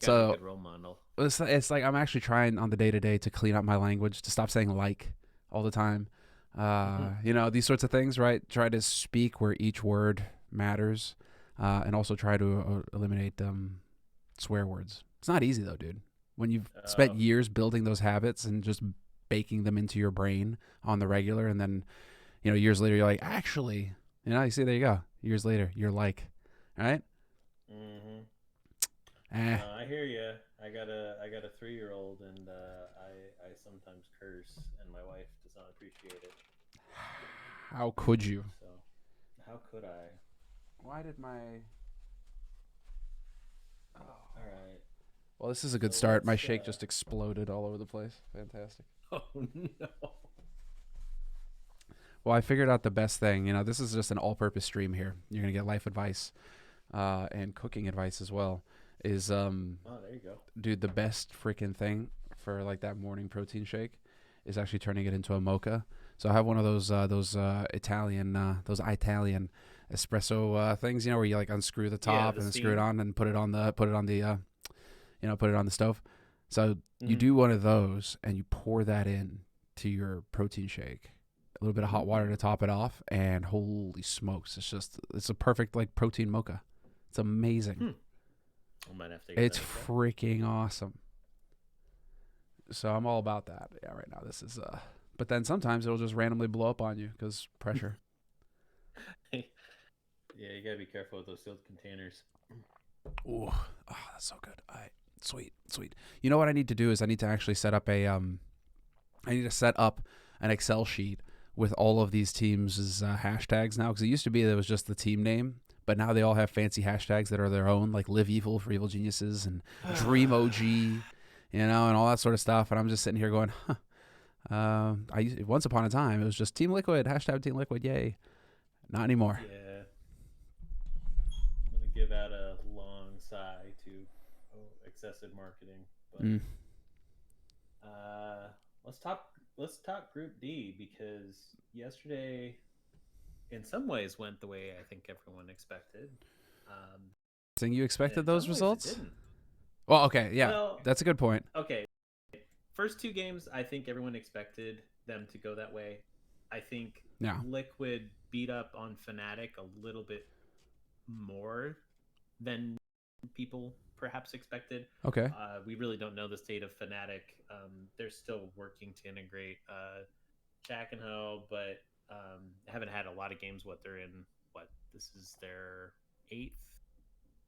got a So good role model. it's like I'm actually trying on the day to day to clean up my language, to stop saying like all the time. These sorts of things, right? Try to speak where each word matters, and also try to eliminate swear words. It's not easy though, dude. When you've spent Oh, years building those habits and just baking them into your brain on the regular, and then years later you're like, actually, you see, there you go. Years later, you're like, all right, mm-hmm. eh, No, I hear you. I got a 3-year old, and I sometimes curse, and my wife does not appreciate it. how could you? So, how could I? Why did my All right. Well, this is a good So start. My let's. shake just exploded all over the place. Fantastic. Oh no. Well, I figured out the best thing. This is just an all-purpose stream here. You're gonna get life advice, and cooking advice as well. Is Oh, there you go. dude, the best freaking thing for like that morning protein shake is actually turning it into a mocha. So I have one of those Italian espresso things, where you like unscrew the Yeah, top the and then screw it steam. on and put it on the stove. So you Mm-hmm. do one of those and you pour that in to your protein shake. A little bit of hot water to Ooh. top it off, and holy smokes, it's a perfect like protein mocha. It's amazing. Hmm. I might have to give It's that a try. freaking awesome. So I'm all about that. Yeah, right now this is but then sometimes it'll just randomly blow up on you because pressure. Yeah, you gotta be careful with those sealed containers. Ooh, oh, that's so good. All right, sweet, sweet. You know what I need to do is I need to actually set up I need to set up an Excel sheet with all of these teams' hashtags now, because it used to be that it was just the team name, but now they all have fancy hashtags that are their own, like Live Evil for Evil Geniuses and Dream OG, and all that sort of stuff. And I'm just sitting here going, huh. Once upon a time, it was just Team Liquid, hashtag Team Liquid, yay. Not anymore. Yeah, I'm gonna give out a long sigh to excessive marketing, but Mm. uh, let's talk. Let's talk Group D because yesterday, in some ways, went the way I think everyone expected. Um, Think you and expected in those some ways, it results? didn't. Well, okay, yeah, Well, that's a good point. okay. First two games, I think everyone expected them to go that way. I think Yeah. Liquid beat up on Fnatic a little bit more than people perhaps expected. Okay. We really don't know the state of Fnatic. They're still working to integrate Jack and Ho, but haven't had a lot of games. What they're in, what this is their eighth,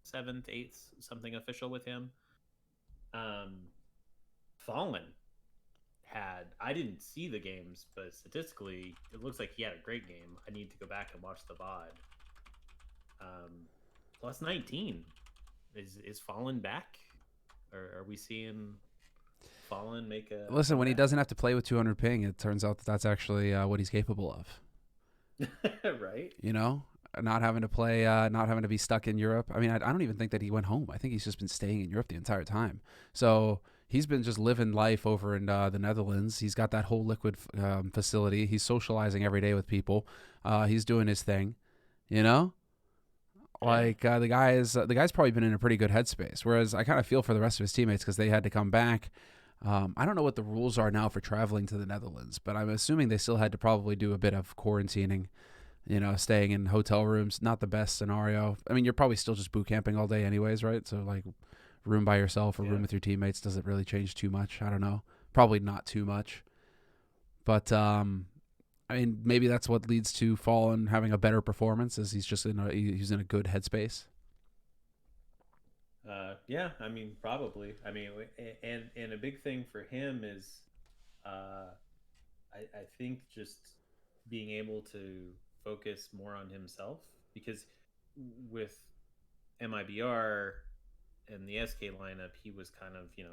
seventh, eighth, something official with him. Um, Fallen had, I didn't see the games, but statistically, it looks like he had a great game. I need to go back and watch the VOD. Plus 19. Is Fallen back? Or are we seeing Fallen make a Listen, when he comeback? doesn't have to play with 200 ping, it turns out that that's actually what he's capable of. Right? You know, not having to play, not having to be stuck in Europe. I mean, I don't even think that he went home. I think he's just been staying in Europe the entire time. So he's been just living life over in the Netherlands. He's got that whole liquid facility. He's socializing every day with people. He's doing his thing. You know, Yeah. like the guy's probably been in a pretty good headspace. Whereas I kind of feel for the rest of his teammates because they had to come back. I don't know what the rules are now for traveling to the Netherlands, but I'm assuming they still had to probably do a bit of quarantining, staying in hotel rooms. Not the best scenario. I mean, you're probably still just boot camping all day anyways, right? So like room by yourself or Yeah. room with your teammates doesn't really change too much. I don't know. Probably not too much. But I mean, maybe that's what leads to Fallen having a better performance, is he's in a good headspace. Yeah, I mean, probably. I mean, and a big thing for him is, uh, I think just being able to focus more on himself because with MIBR and the SK lineup, he was kind of, he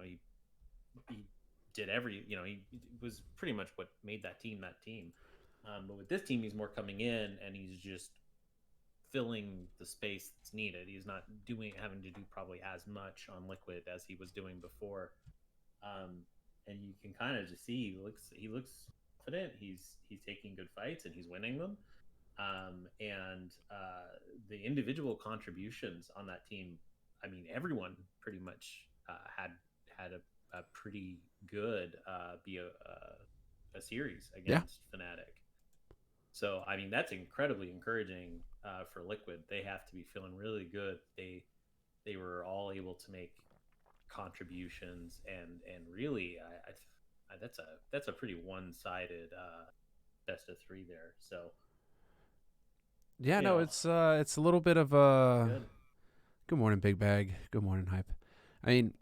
did he was pretty much what made that team that team. But with this team, he's more coming in and he's just filling the space that's needed. He's not having to do probably as much on Liquid as he was doing before. Um, and you can kind of just see he looks confident. He's taking good fights and he's winning them. And the individual contributions on that team, I mean, everyone pretty much pretty good be a series Yeah. against Fnatic. So I mean that's incredibly encouraging for Liquid. They have to be feeling really good. They were all able to make contributions and really that's a pretty one-sided best of three there. So Yeah, you no, know it's a little bit of it's a good. good morning, Big Bag. Good morning, Hype. I mean,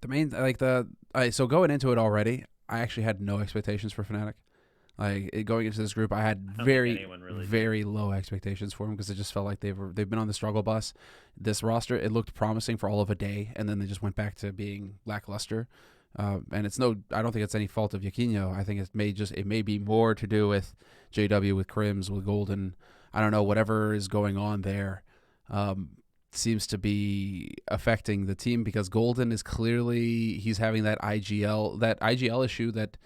the main like the I so going into it already, I actually had no expectations for Fnatic. Going into this group, I had I don't think very, anyone really did. very low expectations for them because it just felt like they've been on the struggle bus. This roster, it looked promising for all of a day, and then they just went back to being lackluster. And I don't think it's any fault of Yaquinho. I think it may be more to do with JW, with Crims, with Golden. I don't know, whatever is going on there. Seems to be affecting the team because Golden is clearly he's having that IGL issue that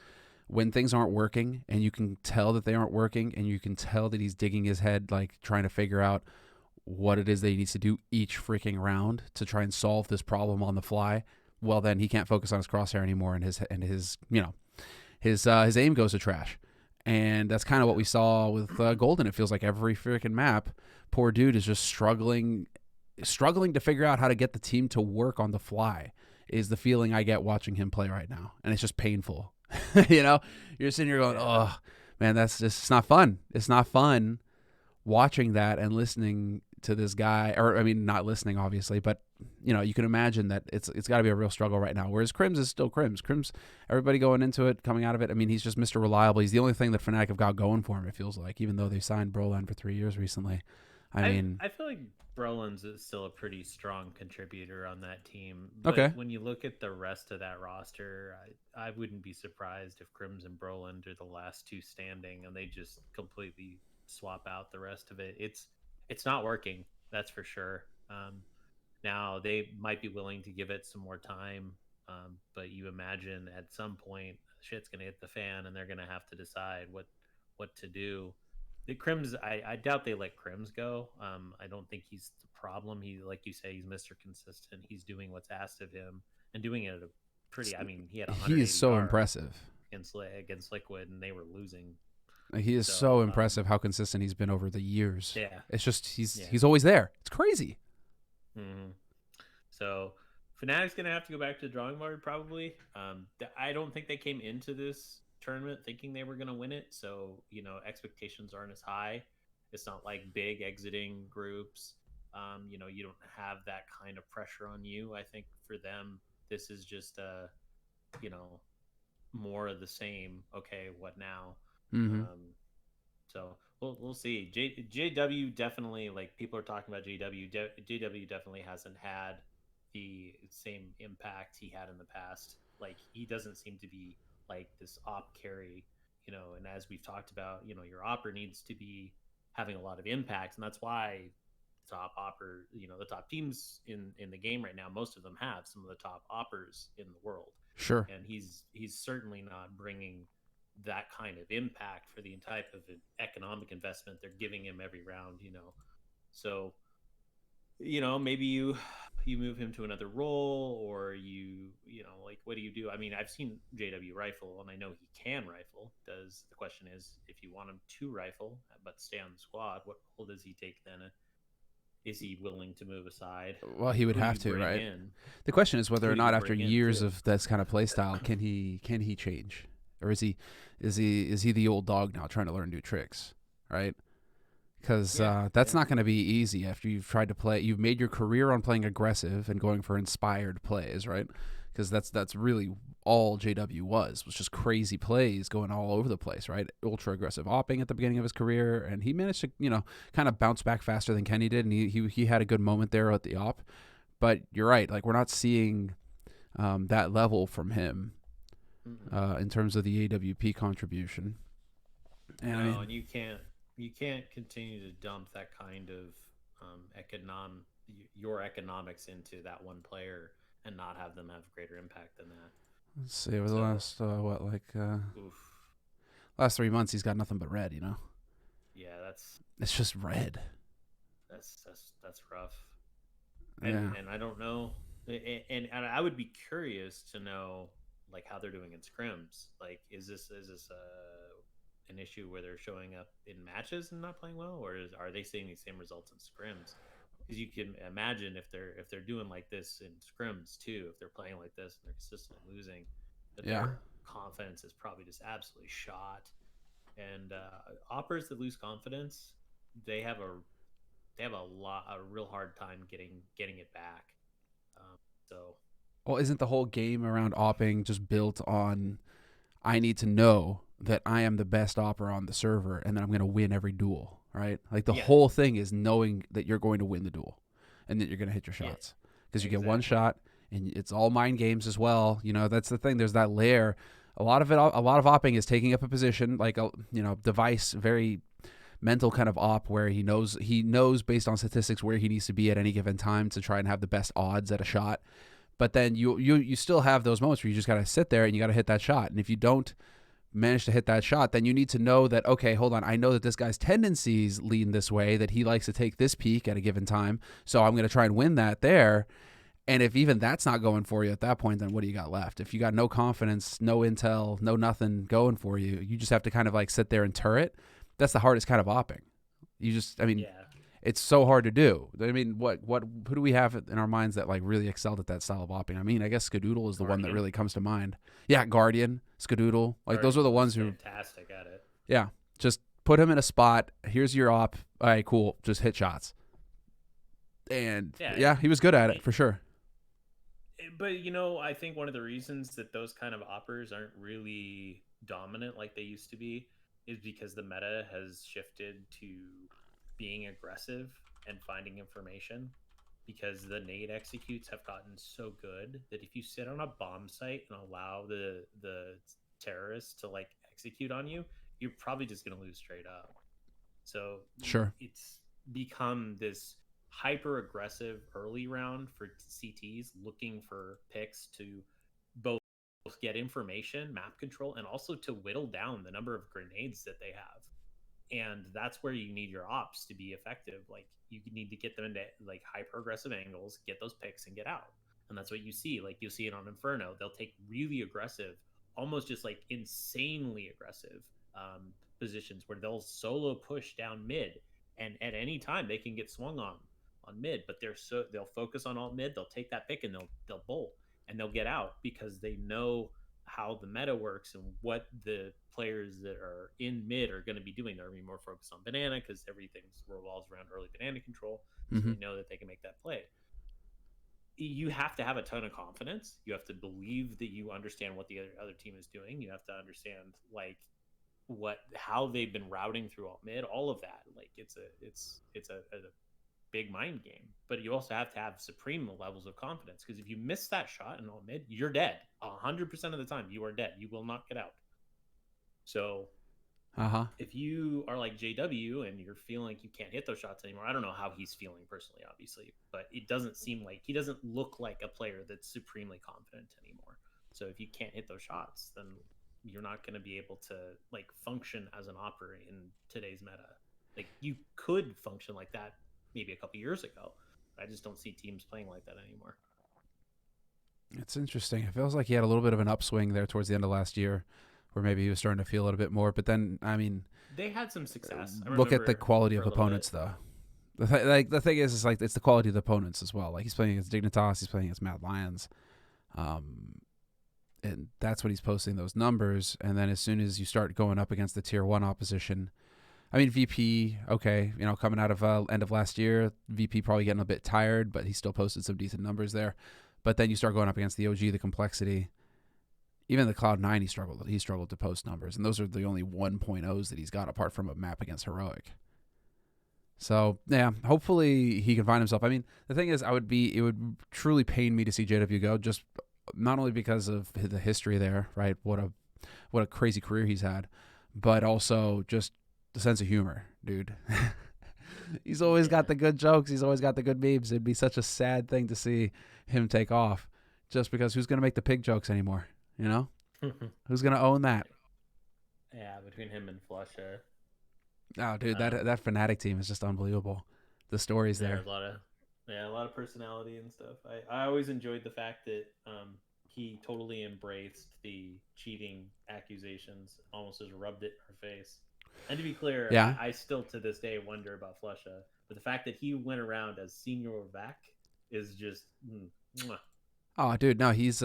when things aren't working and you can tell that they aren't working and you can tell that he's digging his head like trying to figure out what it is that he needs to do each freaking round to try and solve this problem on the fly, well then he can't focus on his crosshair anymore and his aim goes to trash. And that's kind of what we saw with Golden. It feels like every freaking map, poor dude is just struggling to figure out how to get the team to work on the fly is the feeling I get watching him play right now. And it's just painful. You're sitting here going, oh, man, that's just it's not fun. It's not fun watching that and listening to this guy. Or, I mean, not listening, obviously, but, you can imagine that it's got to be a real struggle right now. Whereas Crims is still Crims. Crims, everybody going into it, coming out of it, I mean, he's just Mr. Reliable. He's the only thing that Fnatic have got going for him, it feels like, even though they signed Broline for 3 years recently. I feel like Brolin's is still a pretty strong contributor on that team. But Okay. when you look at the rest of that roster, I wouldn't be surprised if Crims and Brolin are the last two standing and they just completely swap out the rest of it. It's not working, that's for sure. Now they might be willing to give it some more time, but you imagine at some point shit's gonna hit the fan and they're gonna have to decide what to do. The Crims, I doubt they let Crims go. I don't think he's the problem. He, like you say, he's Mr. Consistent. He's doing what's asked of him and doing it at a pretty. I mean, he had 180 He is so yards impressive. against Liquid, and they were losing. He is so impressive how consistent he's been over the years. Yeah, It's just he's always there. It's crazy. Mm-hmm. So Fnatic's gonna have to go back to the drawing board probably. I don't think they came into this tournament thinking they were going to win it, so expectations aren't as high. It's not like big exiting groups. You don't have that kind of pressure on you. I think for them this is just more of the same. Okay, what now? Mm-hmm. So we'll see. JW definitely, like, people are talking about JW. JW definitely hasn't had the same impact he had in the past. Like, he doesn't seem to be like this op carry, and as we've talked about, your opper needs to be having a lot of impact, and that's why top opper, the top teams in the game right now, most of them have some of the top oppers in the world. Sure. And he's certainly not bringing that kind of impact for the type of economic investment they're giving him every round. So maybe you move him to another role, or like, what do you do? I mean, I've seen JW rifle and I know he can rifle. The question is, if you want him to rifle but stay on the squad, what role does he take then? Is he willing to move aside? Well, he would have to, right? The question is whether or not after years of this kind of play style, can he change, or is he the old dog now trying to learn new tricks, right? Because that's not going to be easy after you've tried to play. You've made your career on playing aggressive and going for inspired plays, right? Because that's really all JW was just crazy plays going all over the place, right? Ultra aggressive opping at the beginning of his career, and he managed to kind of bounce back faster than Kenny did, and he had a good moment there at the op. But you're right, like, we're not seeing that level from him in terms of the AWP contribution. And you can't continue to dump that kind of your economics into that one player and not have them have greater impact than that. Let's see, over the last last 3 months, he's got nothing but red. Yeah, it's just red. That's rough. And I don't know. And I would be curious to know like how they're doing in scrims. Like, is this an issue where they're showing up in matches and not playing well, or are they seeing these same results in scrims? Because you can imagine if they're doing like this in scrims too, if they're playing like this and they're consistently losing, that Yeah. their confidence is probably just absolutely shot. And operas that lose confidence, they have a a real hard time getting it back. So Well, isn't the whole game around opping just built on I need to know that I am the best opera on the server and that I'm going to win every duel, right? Like the yeah, whole thing is knowing that you're going to win the duel and that you're going to hit your yeah, shots because you get one exactly. shot and it's all mind games as well. You know, that's the thing. There's that layer. A lot of opping is taking up a position, like a device, very mental kind of op where he knows based on statistics where he needs to be at any given time to try and have the best odds at a shot. But then you still have those moments where you just got to sit there and you got to hit that shot. And if you don't manage to hit that shot, then you need to know that, okay, hold on, I know that this guy's tendencies lean this way, that he likes to take this peak at a given time. So I'm going to try and win that there. And if even that's not going for you at that point, then what do you got left? If you got no confidence, no intel, no nothing going for you, you just have to kind of like sit there and turret. That's the hardest kind of opping. I mean, Yeah, it's so hard to do. I mean, who do we have in our minds that like really excelled at that style of opping? I mean, I guess Skadoodle is the one that Guardian. really comes to mind. Yeah, Guardian, Skadoodle, like those are Guardian the was ones who, fantastic at it. yeah, just put him in a spot. Here's your op. All right, cool. Just hit shots. And Yeah, yeah, he was good at it it, for sure. but I think one of the reasons that those kind of operas aren't really dominant like they used to be is because the meta has shifted to being aggressive and finding information. Because the nade executes have gotten so good that if you sit on a bomb site and allow the terrorists to like execute on you, you're probably just going to lose straight up. So Sure. it's become this hyper aggressive early round for CTs looking for picks to both get information, map control, and also to whittle down the number of grenades that they have. And that's where you need your ops to be effective. Like you need to get them into like hyper aggressive angles, get those picks, and get out. And that's what you see. Like you'll see it on Inferno. They'll take really aggressive, almost just like insanely aggressive positions where they'll solo push down mid, and at any time they can get swung on mid. But they'll focus on alt mid. They'll take that pick and they'll bolt and they'll get out because they know how the meta works and what the players that are in mid are going to be doing. They're going to be more focused on banana because everything revolves around early banana control. So Mm-hmm. they know that they can make that play. You have to have a ton of confidence. You have to believe that you understand what the other team is doing. You have to understand like how they've been routing through alt mid, all of that. Like it's a big mind game. But you also have to have supreme levels of confidence because if you miss that shot in alt mid, you're dead. 100% of the time, you are dead. You will not get out. So Uh huh. if you are like JW and you're feeling like you can't hit those shots anymore, I don't know how he's feeling personally, obviously, but it doesn't seem like he doesn't look like a player that's supremely confident anymore. So if you can't hit those shots, then you're not going to be able to like function as an operator in today's meta. Like you could function like that maybe a couple years ago. I just don't see teams playing like that anymore. It's interesting. It feels like he had a little bit of an upswing there towards the end of last year, where maybe he was starting to feel a little bit more. But then, I mean, They had some success. I look at the remember quality for of a little opponents, bit. though. The thing is like it's the quality of the opponents as well. Like he's playing against Dignitas, he's playing against Mad Lions, um, and that's when he's posting those numbers. And then as soon as you start going up against the tier 1 opposition, I mean VP, okay, coming out of end of last year, VP probably getting a bit tired, but he still posted some decent numbers there. But then you start going up against the OG, the Complexity, even the Cloud9, he struggled to post numbers, and those are the only 1.0s that he's got apart from a map against Heroic. So yeah, hopefully he can find himself. I mean, the thing is, it would truly pain me to see JW go, just not only because of the history there, right? What a crazy career he's had, but also just the sense of humor, dude. He's always got Yeah. the good jokes. He's always got the good memes. It'd be such a sad thing to see him take off, just because who's gonna make the pig jokes anymore? Who's gonna own that? Yeah, between him and Flusha. Oh, dude, that Um, that Fnatic team is just unbelievable. The stories there's there. a lot of Yeah, a lot of personality and stuff. I always enjoyed the fact that he totally embraced the cheating accusations, almost just rubbed it in her face. And to be clear, Yeah. I still to this day wonder about Flusha, but the fact that he went around as Senior Vac is just mwah. Oh, dude, no, he's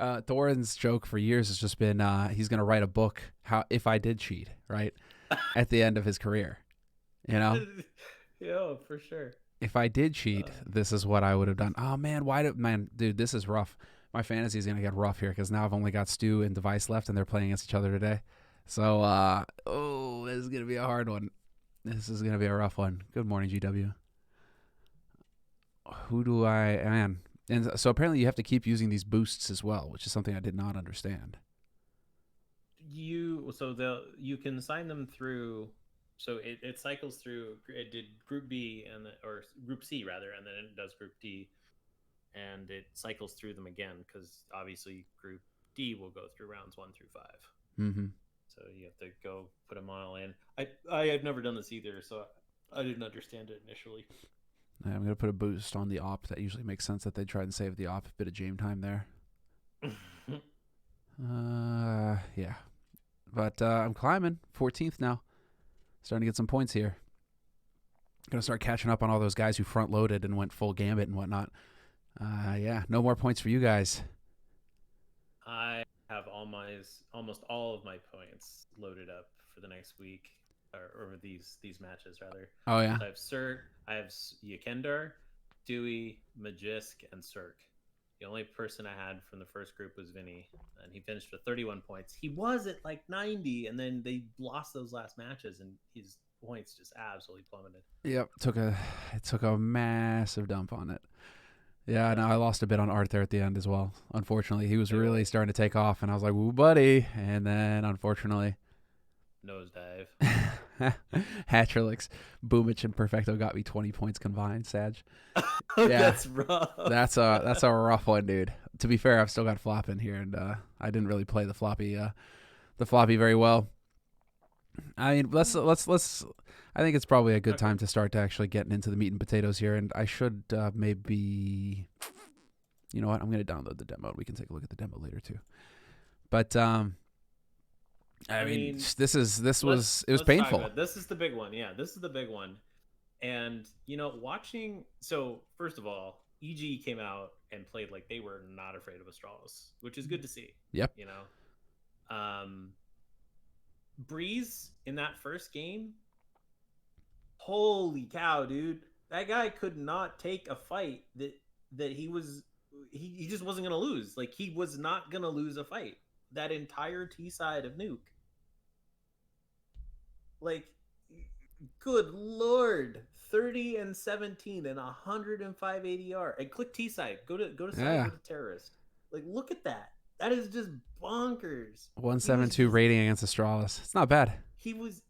Thorin's joke for years has just been he's gonna write a book how if I did cheat, right? At the end of his career. You know? Yeah, for sure. If I did cheat, Uh, this is what I would have done. Oh man, dude, this is rough. My fantasy is gonna get rough here because now I've only got Stu and Device left, and they're playing against each other today. So, this is gonna be a hard one. This is gonna be a rough one. Good morning, GW. Who do I man? And so apparently you have to keep using these boosts as well, which is something I did not understand. you can sign them through. So it cycles through. It did Group B or Group C rather, and then it does Group D, and it cycles through them again because obviously Group D will go through rounds 1 through 5. Mm-hmm. So you have to go put them all in. I have never done this either, so I didn't understand it initially. I'm gonna put a boost on the op. That usually makes sense that they try and save the op. Bit of game time there. Yeah. But I'm climbing 14th now. Starting to get some points here. Gonna start catching up on all those guys who front loaded and went full gambit and whatnot. Yeah, no more points for you guys. I have almost all of my points loaded up for the next week, or these matches rather. Oh yeah. So I have Cirque, I have Yakendar, Dewey, Magisk, and Cirque. The only person I had from the first group was Vinny, and he finished with 31 points. He was at like 90, and then they lost those last matches, and his points just absolutely plummeted. Yep. It took a massive dump on it. Yeah, no, I lost a bit on Art there at the end as well. Unfortunately, he was really starting to take off, and I was like, "Woo, buddy!" And then, unfortunately, Nosedive. Hatcherlix, Boomich, and Perfecto got me 20 points combined. Sag. Yeah, That's rough. that's a rough one, dude. To be fair, I've still got flop in here, and I didn't really play the floppy very well. I mean, let's. I think it's probably a good time to start to actually getting into the meat and potatoes here, and I should maybe. You know what? I'm going to download the demo. We can take a look at the demo later too. But I mean, it was painful. This is the big one. Yeah, this is the big one. And watching. So first of all, EG came out and played like they were not afraid of Astralis, which is good to see. Yep. Breeze in that first game. Holy cow, dude! That guy could not take a fight that he just wasn't gonna lose. Like he was not gonna lose a fight. That entire T side of Nuke. Like, good lord, 30 and 17 and 105 ADR. And click T side. Go to side. Go to terrorist. Like, look at that. That is just bonkers. 172 rating against Astralis. It's not bad. He was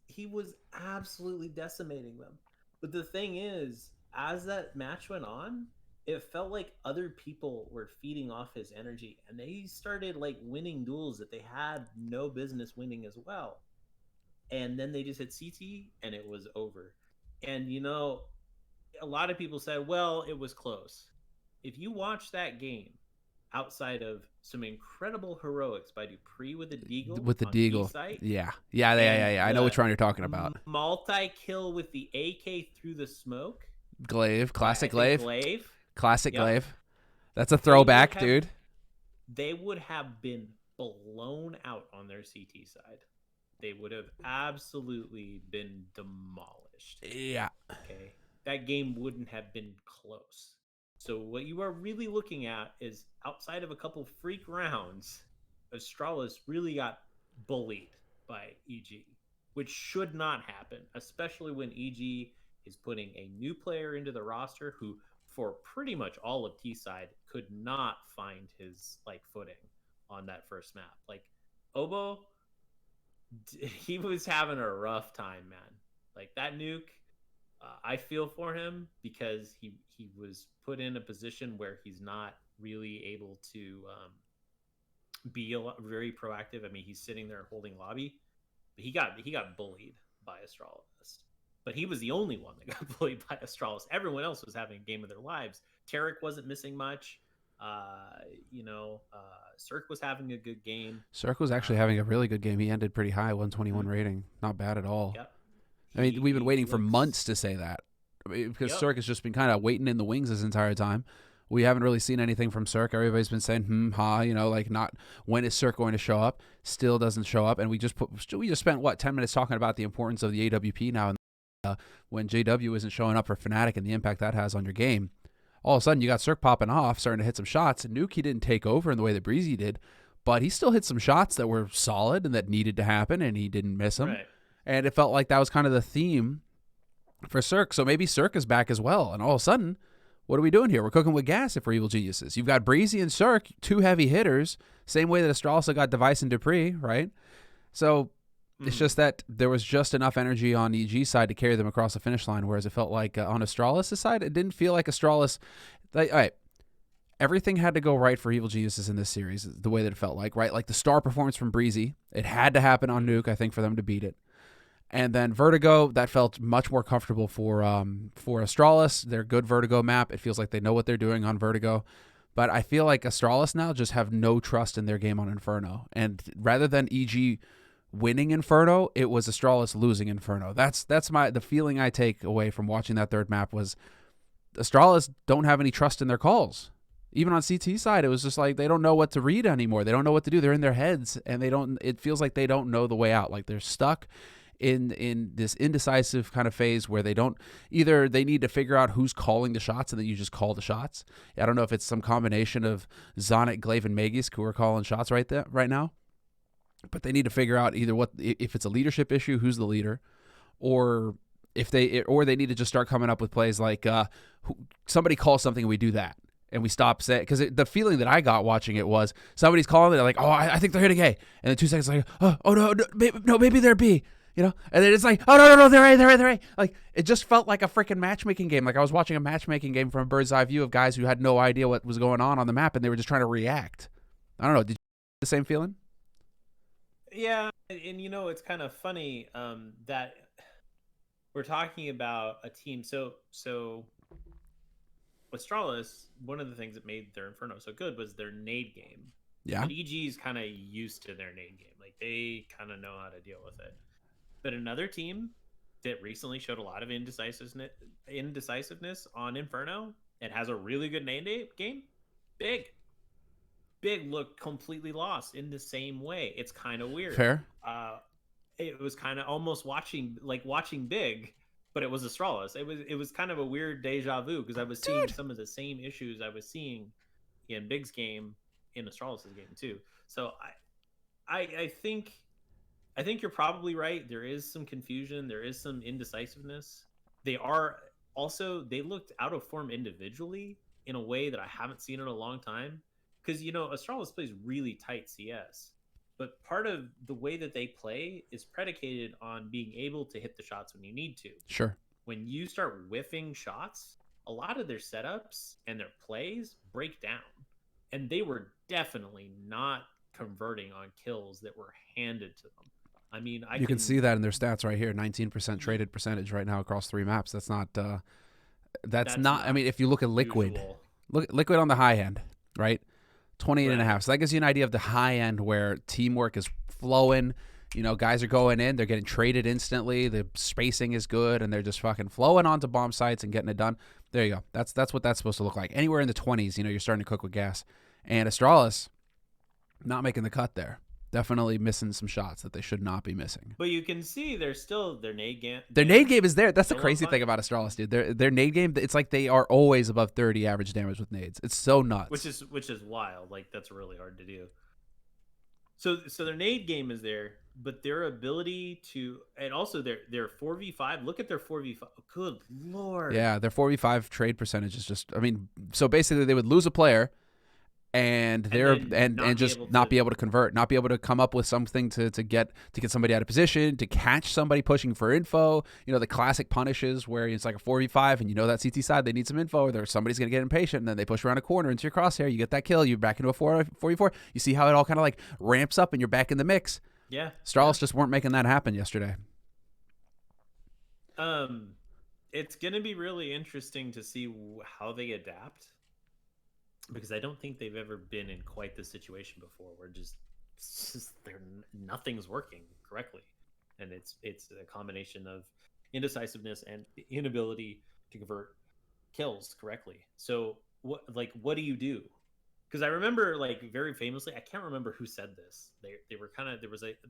absolutely decimating them. But the thing is, as that match went on, it felt like other people were feeding off his energy, and they started like winning duels that they had no business winning as well. And then they just hit CT, and it was over. And a lot of people said, "Well, it was close." If you watch that game, outside of some incredible heroics by Dupree with the Deagle, yeah. I know which one you're talking about. Multi-kill with the AK through the smoke. Glaive, classic Glaive. Classic Yep. Glaive. That's a throwback, dude. They would have been blown out on their CT side. They would have absolutely been demolished. Yeah. Okay. That game wouldn't have been close. So what you are really looking at is, outside of a couple freak rounds, Astralis really got bullied by EG, which should not happen, especially when EG is putting a new player into the roster who, for pretty much all of T-side, could not find his footing on that first map. Like, Obo, he was having a rough time, man. Like, that nuke, I feel for him because he was put in a position where he's not really able to be very proactive. I mean, he's sitting there holding lobby, but he got bullied by Astralis. but he was the only one that got bullied by Astralis. Everyone else was having a game of their lives. Tarek wasn't missing much. Cirque was having a good game. Cirque was actually having a really good game. He ended pretty high, 121 rating. Not bad at all. Yep. I mean, we've been waiting for months to say that. I mean, because Cirque has just been kind of waiting in the wings this entire time. We haven't really seen anything from Cirque. Everybody's been saying, like not when is Cirque going to show up? Still doesn't show up. And we just spent, 10 minutes talking about the importance of the AWP now. And when JW isn't showing up for Fnatic and the impact that has on your game, all of a sudden you got Cirque popping off, starting to hit some shots. And Nuke, he didn't take over in the way that Breezy did, but he still hit some shots that were solid and that needed to happen, and he didn't miss them. Right. And it felt like that was kind of the theme for Cirque. So maybe Cirque is back as well. And all of a sudden, what are we doing here? We're cooking with gas if we're evil geniuses. You've got Breezy and Cirque, two heavy hitters, same way that Astralis got Device and Dupree, right? So it's just that there was just enough energy on EG's side to carry them across the finish line, whereas it felt like on Astralis' side, it didn't feel like Astralis. All right, everything had to go right for evil geniuses in this series, the way that it felt like, right? Like the star performance from Breezy, it had to happen on Nuke, I think, for them to beat it. And then Vertigo, that felt much more comfortable for Astralis. Their good Vertigo map, it feels like they know what they're doing on Vertigo. But I feel like Astralis now just have no trust in their game on Inferno. And rather than EG winning Inferno, it was Astralis losing Inferno. That's the feeling I take away from watching that third map was Astralis don't have any trust in their calls. Even on CT side, it was just like they don't know what to read anymore. They don't know what to do. They're in their heads, and it feels like they don't know the way out. Like they're stuck in this indecisive kind of phase where they need to figure out who's calling the shots, and then you just call the shots. I don't know if it's some combination of Zonic, Glaive, and Magisk who are calling shots right now. But they need to figure out either if it's a leadership issue, who's the leader, or they need to just start coming up with plays like somebody calls something and we do that and we stop saying, because the feeling that I got watching it was somebody's calling it, they're like, oh, I think they're hitting A, and then 2 seconds like, oh no, maybe they're B, and then it's like, oh no, they're A. Like it just felt like a freaking matchmaking game. Like I was watching a matchmaking game from a bird's eye view of guys who had no idea what was going on the map, and they were just trying to react. I don't know. Did you have the same feeling? Yeah, and it's kind of funny that we're talking about a team. So Astralis, one of the things that made their Inferno so good was their nade game. Yeah. But EG is kind of used to their nade game. Like they kind of know how to deal with it. But another team that recently showed a lot of indecisiveness on Inferno and has a really good nade game, Big looked completely lost in the same way. It's kind of weird. Fair. It was kind of almost watching Big, but it was Astralis. It was kind of a weird deja vu because I was seeing some of the same issues I was seeing in Big's game in Astralis' game too. So I think you're probably right. There is some confusion. There is some indecisiveness. They looked out of form individually in a way that I haven't seen in a long time. Because, Astralis plays really tight CS. But part of the way that they play is predicated on being able to hit the shots when you need to. Sure. When you start whiffing shots, a lot of their setups and their plays break down. And they were definitely not converting on kills that were handed to them. I mean, you can see that in their stats right here. 19% traded percentage right now across 3 maps. That's not. I mean, if you look at Liquid, Liquid on the high end, right? 28.5. So that gives you an idea of the high end where teamwork is flowing. Guys are going in, they're getting traded instantly. The spacing is good, and they're just fucking flowing onto bomb sites and getting it done. There you go. That's what that's supposed to look like. Anywhere in the 20s, you're starting to cook with gas. And Astralis, not making the cut there. Definitely missing some shots that they should not be missing. But you can see there's still their nade game. Their nade game is there. That's the crazy thing about Astralis, dude. Their nade game, it's like they are always above 30 average damage with nades. It's so nuts. Which is wild. Like that's really hard to do. So their nade game is there, but their ability to, and also their 4v5. Look at their 4v5. Good lord. Yeah, their 4v5 trade percentage is just. I mean, so basically they would lose a player. And not be able to convert, not be able to come up with something to get somebody out of position, to catch somebody pushing for info. The classic punishes where it's like a 4v5 and that CT side, they need some info, or somebody's going to get impatient, and then they push around a corner into your crosshair, you get that kill, you're back into a 4v4. You see how it all kind of like ramps up and you're back in the mix. Yeah. Astralis just weren't making that happen yesterday. Um, it's gonna be really interesting to see how they adapt because I don't think they've ever been in quite this situation before, where they're nothing's working correctly, and it's a combination of indecisiveness and inability to convert kills correctly. So what do you do? Because I remember like very famously, I can't remember who said this. They were kind of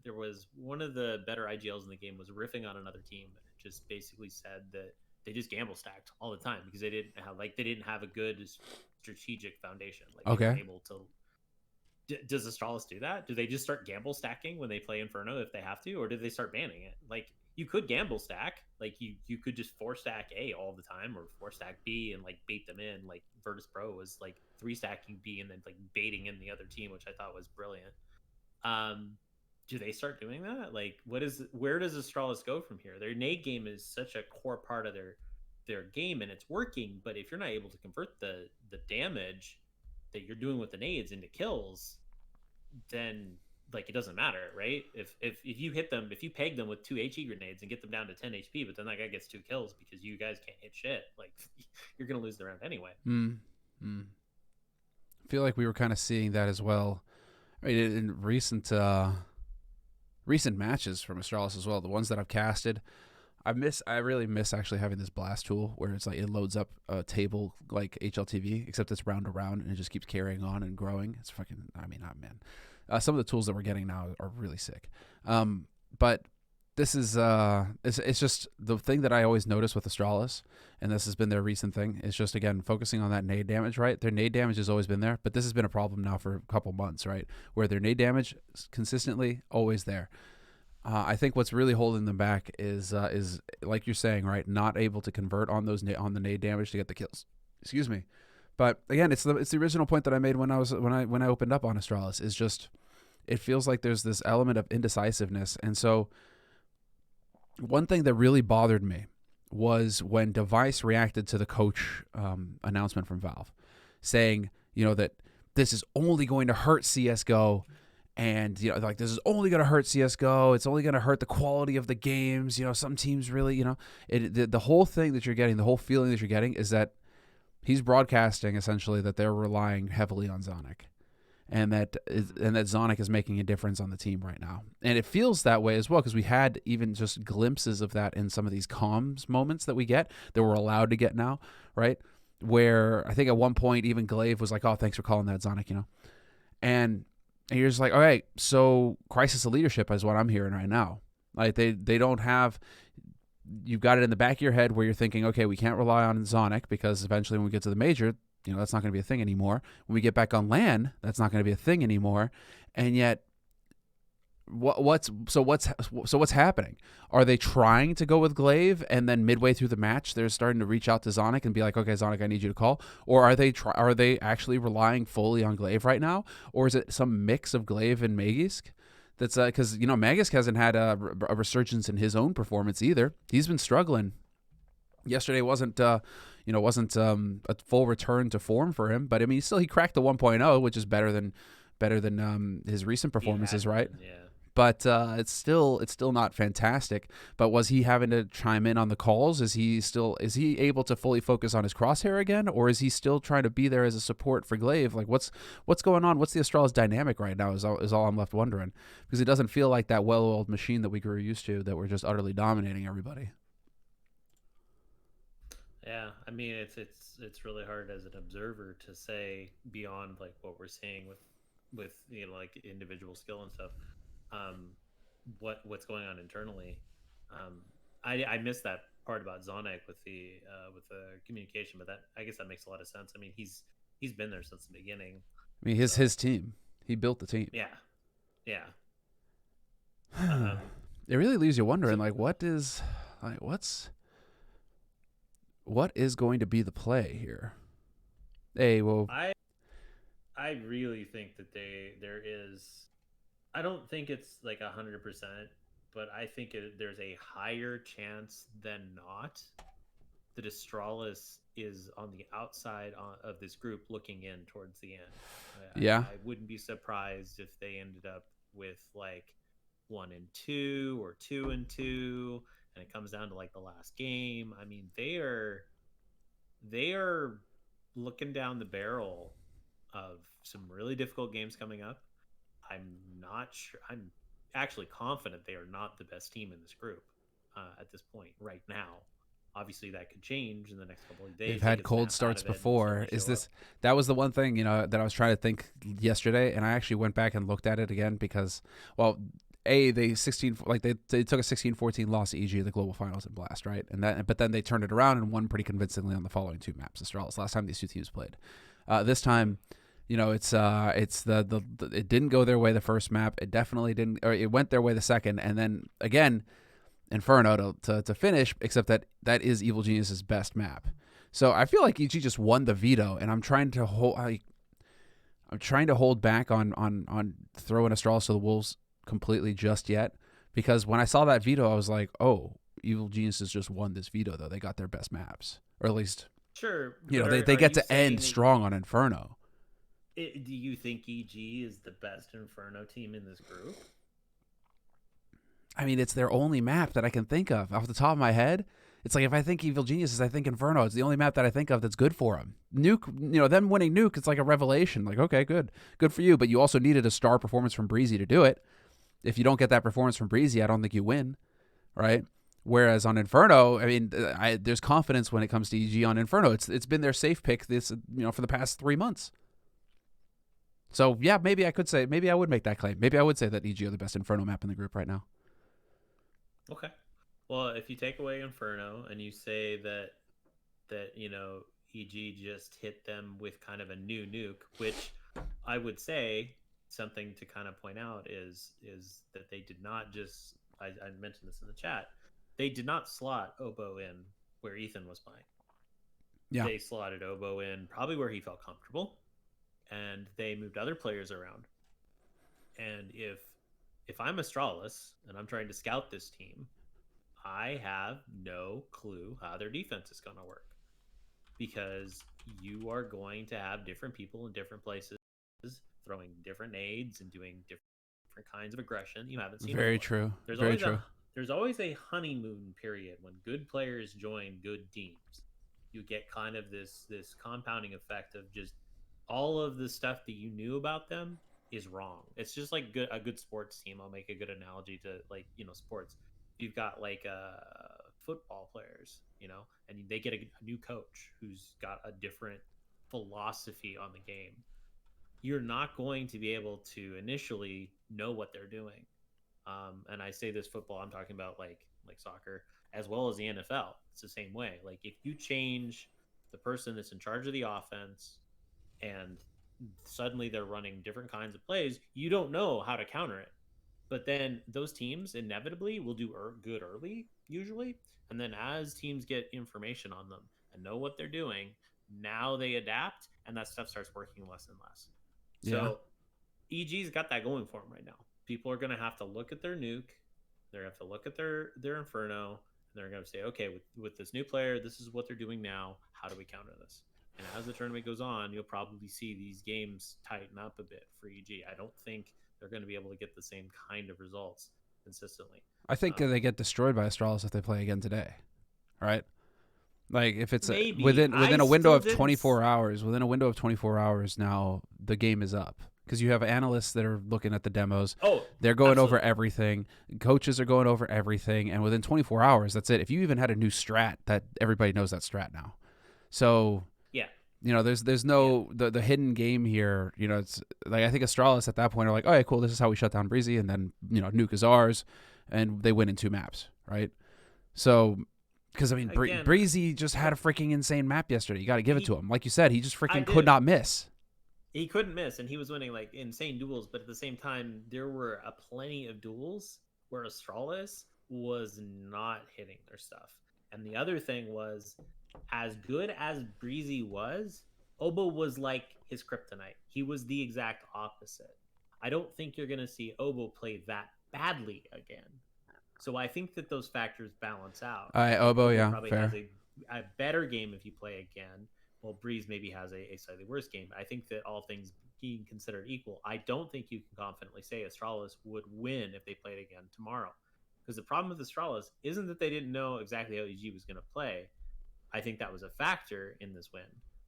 there was one of the better IGLs in the game was riffing on another team and it just basically said that they just gamble stacked all the time because they didn't have a good strategic foundation. Like they weren't Okay. able to. Does Astralis do that? Do they just start gamble stacking when they play Inferno if they have to, or do they start banning it? Like you could gamble stack, like you could just four stack A all the time, or four stack B and like bait them in. Like Virtus Pro was like three stacking B and then like baiting in the other team, which I thought was brilliant. Um, do they start doing that? Like, where does Astralis go from here? Their nade game is such a core part of their game, and it's working. But if you're not able to convert the damage that you're doing with the nades into kills, then like it doesn't matter, right? If you hit them, if you peg them with two HE grenades and get them down to 10 HP, but then that guy gets two kills because you guys can't hit shit, like you're gonna lose the round anyway. Mm. Mm. I feel like we were kind of seeing that as well. I mean, in recent matches from Astralis as well, the ones that I've casted, I really miss actually having this blast tool where it's like it loads up a table like HLTV, except it's round to round and it just keeps carrying on and growing. It's fucking, I mean, man. Some of the tools that we're getting now are really sick. But this is it's just the thing that I always notice with Astralis, and this has been their recent thing. Is just again focusing on that nade damage, right? Their nade damage has always been there, but this has been a problem now for a couple months, right? Where their nade damage is consistently always there. I think what's really holding them back is like you're saying, right? Not able to convert on on the nade damage to get the kills. Excuse me, but again, it's the original point that I made when I opened up on Astralis. Is just it feels like there's this element of indecisiveness, and so one thing that really bothered me was when Device reacted to the coach announcement from Valve, saying that this is only going to hurt CS:GO. And like this is only going to hurt CS:GO. It's only going to hurt the quality of the games. Some teams really, the whole thing that you're getting, the whole feeling that you're getting is that he's broadcasting essentially that they're relying heavily on Zonic, and that Zonic is making a difference on the team right now. And it feels that way as well because we had even just glimpses of that in some of these comms moments that we get that we're allowed to get now, right? Where I think at one point even Glaive was like, "Oh, thanks for calling that Zonic," and you're just like, all right, so crisis of leadership is what I'm hearing right now. Like they don't have. You've got it in the back of your head where you're thinking, okay, we can't rely on Zonic because eventually when we get to the major, that's not going to be a thing anymore. When we get back on LAN, that's not going to be a thing anymore. And yet, what's happening? Are they trying to go with Glaive and then midway through the match they're starting to reach out to Zonic and be like, okay, Zonic, I need you to call? Or are they actually relying fully on Glaive right now? Or is it some mix of Glaive and Magisk? That's because Magisk hasn't had a resurgence in his own performance either. He's been struggling. Yesterday wasn't a full return to form for him, but I mean he cracked the 1.0, which is better than his recent performances, right? Yeah. But it's still not fantastic. But was he having to chime in on the calls? Is he able to fully focus on his crosshair again, or is he still trying to be there as a support for Glaive? Like what's going on? What's the Astralis dynamic right now? Is all I'm left wondering, because it doesn't feel like that well-oiled machine that we grew used to, that we're just utterly dominating everybody. Yeah, I mean it's really hard as an observer to say beyond like what we're seeing with like individual skill and stuff. Um, what's going on internally? Um, I missed that part about Zonic with the communication, but that I guess that makes a lot of sense. I mean he's been there since the beginning. I mean his team. He built the team. Yeah, yeah. It really leaves you wondering, like what is going to be the play here? Hey, well, I really think that there is. I don't think it's like 100%, but I think there's a higher chance than not that Astralis is on the outside of this group looking in towards the end. Yeah. I wouldn't be surprised if they ended up with like 1-2 or 2-2. and it comes down to like the last game, I mean, they are looking down the barrel of some really difficult games coming up. I'm not sure. I'm actually confident they are not the best team in this group at this point right now. Obviously, that could change in the next couple of They've days. They had could cold snap out starts of it and before. suddenly Is show up. this that was the one thing, that I was trying to think yesterday, and I actually went back and looked at it again because, well, they 16 like they took a 16-14 loss to EG in the global finals in Blast, right? But then they turned it around and won pretty convincingly on the following two maps. Astralis last time these two teams played. This time, it's the it didn't go their way the first map. It definitely didn't, or it went their way the second, and then again Inferno to finish, except that is Evil Genius's best map. So I feel like EG just won the veto, and I'm trying to hold back on throwing Astralis to the wolves completely just yet, because when I saw that veto, I was like, oh, Evil Geniuses just won this veto though. They got their best maps, or at least Sure, they get to end strong on Inferno. Do you think EG is the best Inferno team in this group? I mean, it's their only map that I can think of off the top of my head. It's like if I think Evil Geniuses, I think Inferno. It's the only map that I think of that's good for them. Nuke, them winning Nuke, it's like a revelation. Like, okay, good for you. But you also needed a star performance from Breezy to do it. If you don't get that performance from Breezy, I don't think you win, right? Whereas on Inferno, I mean, there's confidence when it comes to EG on Inferno. It's been their safe pick for the past 3 months. So yeah, maybe I would make that claim. Maybe I would say that EG are the best Inferno map in the group right now. Okay. Well, if you take away Inferno and you say that EG just hit them with kind of a new nuke, which I would say something to kind of point out is that they did not just I mentioned this in the chat. They did not slot Obo in where Ethan was playing. Yeah. They slotted Obo in probably where he felt comfortable, and they moved other players around. And if I'm Astralis and I'm trying to scout this team, I have no clue how their defense is going to work, because you are going to have different people in different places throwing different nades and doing different kinds of aggression you haven't seen Very before. true. There's always a honeymoon period when good players join good teams. You get kind of this compounding effect of just all of the stuff that you knew about them is wrong. It's just like a good sports team. I'll make a good analogy to sports. You've got like football players, and they get a new coach who's got a different philosophy on the game. You're not going to be able to initially know what they're doing. And I say this football, I'm talking about like soccer as well as the NFL. It's the same way. Like if you change the person that's in charge of the offense and suddenly they're running different kinds of plays, you don't know how to counter it. But then those teams inevitably will do good early, usually. And then as teams get information on them and know what they're doing, now they adapt, and that stuff starts working less and less. So EG's got that going for them right now. People are going to have to look at their nuke. They're going to have to look at their Inferno. And they're going to say, okay, with this new player, this is what they're doing now. How do we counter this? And as the tournament goes on, you'll probably see these games tighten up a bit for EG. I don't think they're going to be able to get the same kind of results consistently. I think they get destroyed by Astralis if they play again today, right? Like if it's within a window of 24 hours, now the game is up, because you have analysts that are looking at the demos. Oh, they're going over everything. Coaches are going over everything, and within 24 hours, that's it. If you even had a new strat, that everybody knows that strat now. So yeah. There's no the hidden game here. It's like I think Astralis at that point are like, oh, yeah, cool, this is how we shut down Breezy, and then Nuke is ours, and they win in 2 maps, right? So, because I mean, Breezy just had a freaking insane map yesterday. You got to give it to him. Like you said, he just freaking could not miss. He couldn't miss, and he was winning like insane duels. But at the same time, there were plenty of duels where Astralis was not hitting their stuff. And the other thing was, as good as Breezy was, Obo was like his kryptonite. He was the exact opposite. I don't think you're going to see Obo play that badly again. So I think that those factors balance out. Obo, yeah, probably fair. has a better game if you play again. Well, Breeze maybe has a slightly worse game. I think that all things being considered equal, I don't think you can confidently say Astralis would win if they played again tomorrow, Because the problem with Astralis isn't that they didn't know exactly how EG was going to play. I think that was a factor in this win.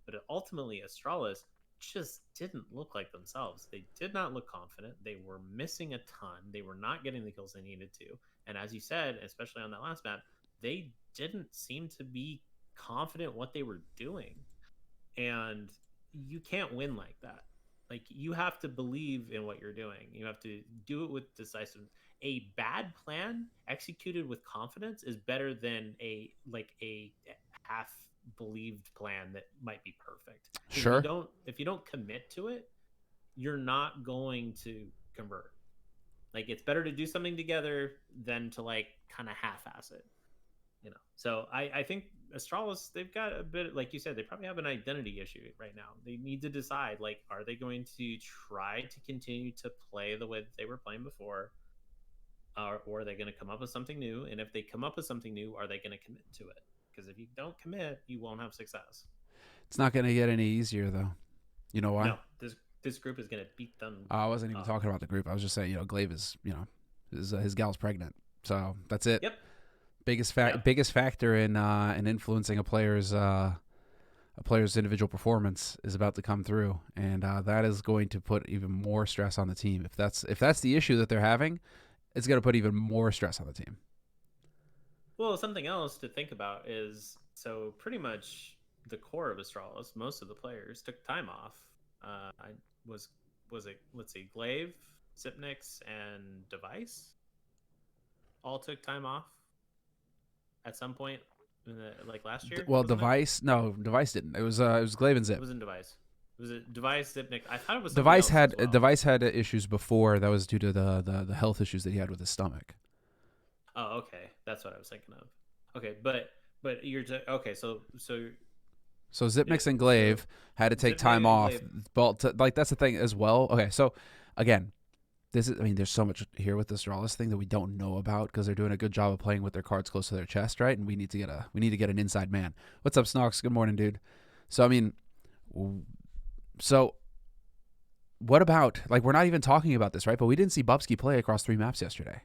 But ultimately, Astralis just didn't look like themselves. They did not look confident. They were missing a ton. They were not getting the kills they needed to. And as you said, especially on that last map, they didn't seem to be confident what they were doing. And you can't win like that. Like, you have to believe in what you're doing. You have to do it with decisiveness. A bad plan executed with confidence is better than a half believed plan that might be perfect. Sure. If you don't commit to it, you're not going to convert. Like, it's better to do something together than to like kind of half-ass it. So I think Astralis, they've got a bit, like you said, they probably have an identity issue right now. They need to decide, like, are they going to try to continue to play the way that they were playing before, or are they going to come up with something new? And if they come up with something new, are they going to commit to it? Because if you don't commit, you won't have success. It's not going to get any easier, though. You know why? No, this group is going to beat them. I wasn't even talking about the group. I was just saying, Glaive is, his gal's pregnant. So that's it. Yep. Biggest factor in influencing a player's individual performance is about to come through, and that is going to put even more stress on the team. If that's the issue that they're having, it's going to put even more stress on the team. Well, something else to think about is, so pretty much the core of Astralis, most of the players took time off. Was it, let's see, Glaive, Sipnix, and Device all took time off at some point in last year? Well, Device didn't. It was Glaive and Zip. It wasn't Device. Was it Device, Zipnik? I thought it was Device had issues before. That was due to the health issues that he had with his stomach. Oh, okay, that's what I was thinking of. Okay, but you're okay. So Zipnix and Glaive had to take time off. Well, that's the thing as well. Okay, so again, there's so much here with this Astralis thing that we don't know about because they're doing a good job of playing with their cards close to their chest, right? And we need to get an inside man. What's up, Snox? Good morning, dude. So what about, we're not even talking about this, right? But we didn't see Bubsky play across 3 maps yesterday.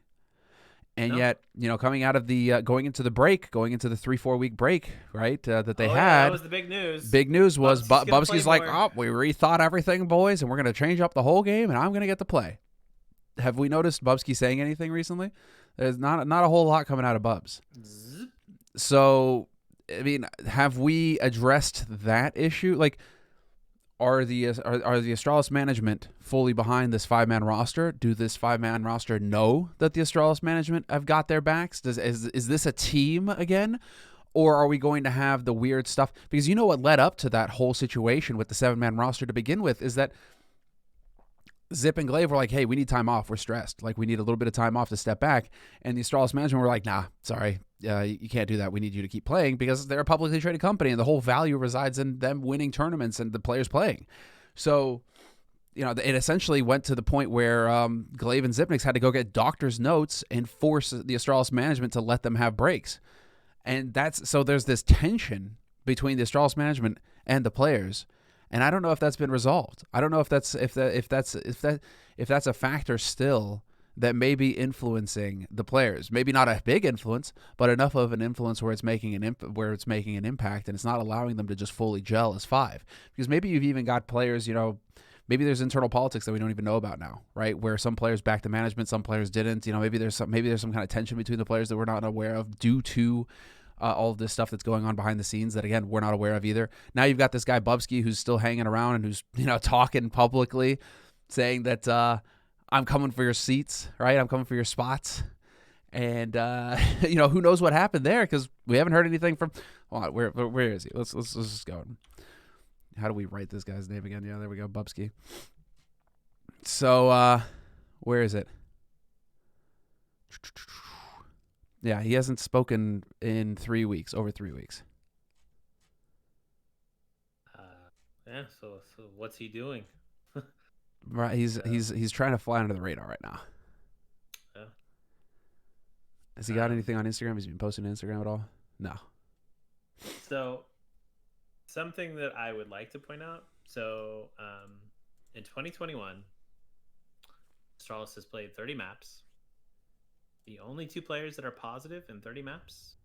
And yet, coming out of the going into the 3-4 week break, right? That they had. That was the big news. Big news was Bubsky's like, more. we rethought everything, boys, and we're going to change up the whole game, and I'm going to get to play. Have we noticed Bubsky saying anything recently? There's not a whole lot coming out of Bubs. So, have we addressed that issue? Are the Astralis management fully behind this 5-man roster? Do this 5-man roster know that the Astralis management have got their backs? Is this a team again? Or are we going to have the weird stuff? Because what led up to that whole situation with the 7-man roster to begin with is that Zip and Glaive were like, hey, we need time off. We're stressed. We need a little bit of time off to step back. And the Astralis management were like, nah, sorry. You can't do that. We need you to keep playing because they're a publicly traded company and the whole value resides in them winning tournaments and the players playing. So, it essentially went to the point where Glaive and Zipnix had to go get doctor's notes and force the Astralis management to let them have breaks. And so there's this tension between the Astralis management and the players. And I don't know if that's been resolved. I don't know if that's a factor still that may be influencing the players. Maybe not a big influence, but enough of an influence where it's making an impact, and it's not allowing them to just fully gel as 5. Because maybe you've even got players, maybe there's internal politics that we don't even know about now, right? Where some players backed the management, some players didn't. Maybe there's some kind of tension between the players that we're not aware of due to all of this stuff that's going on behind the scenes that, again, we're not aware of either. Now you've got this guy Bubsky who's still hanging around and who's, talking publicly, saying that I'm coming for your seats, right? I'm coming for your spots. And, who knows what happened there because we haven't heard anything from – where is he? Let's just go. How do we write this guy's name again? Yeah, there we go, Bubsky. So where is it? Yeah, he hasn't spoken in 3 weeks, over 3 weeks. So what's he doing? Right, he's trying to fly under the radar right now. Yeah. Has he got anything on Instagram? Has he been posting on Instagram at all? No. So something that I would like to point out. So in 2021, Astralis has played 30 maps. The only two players that are positive in 30 maps,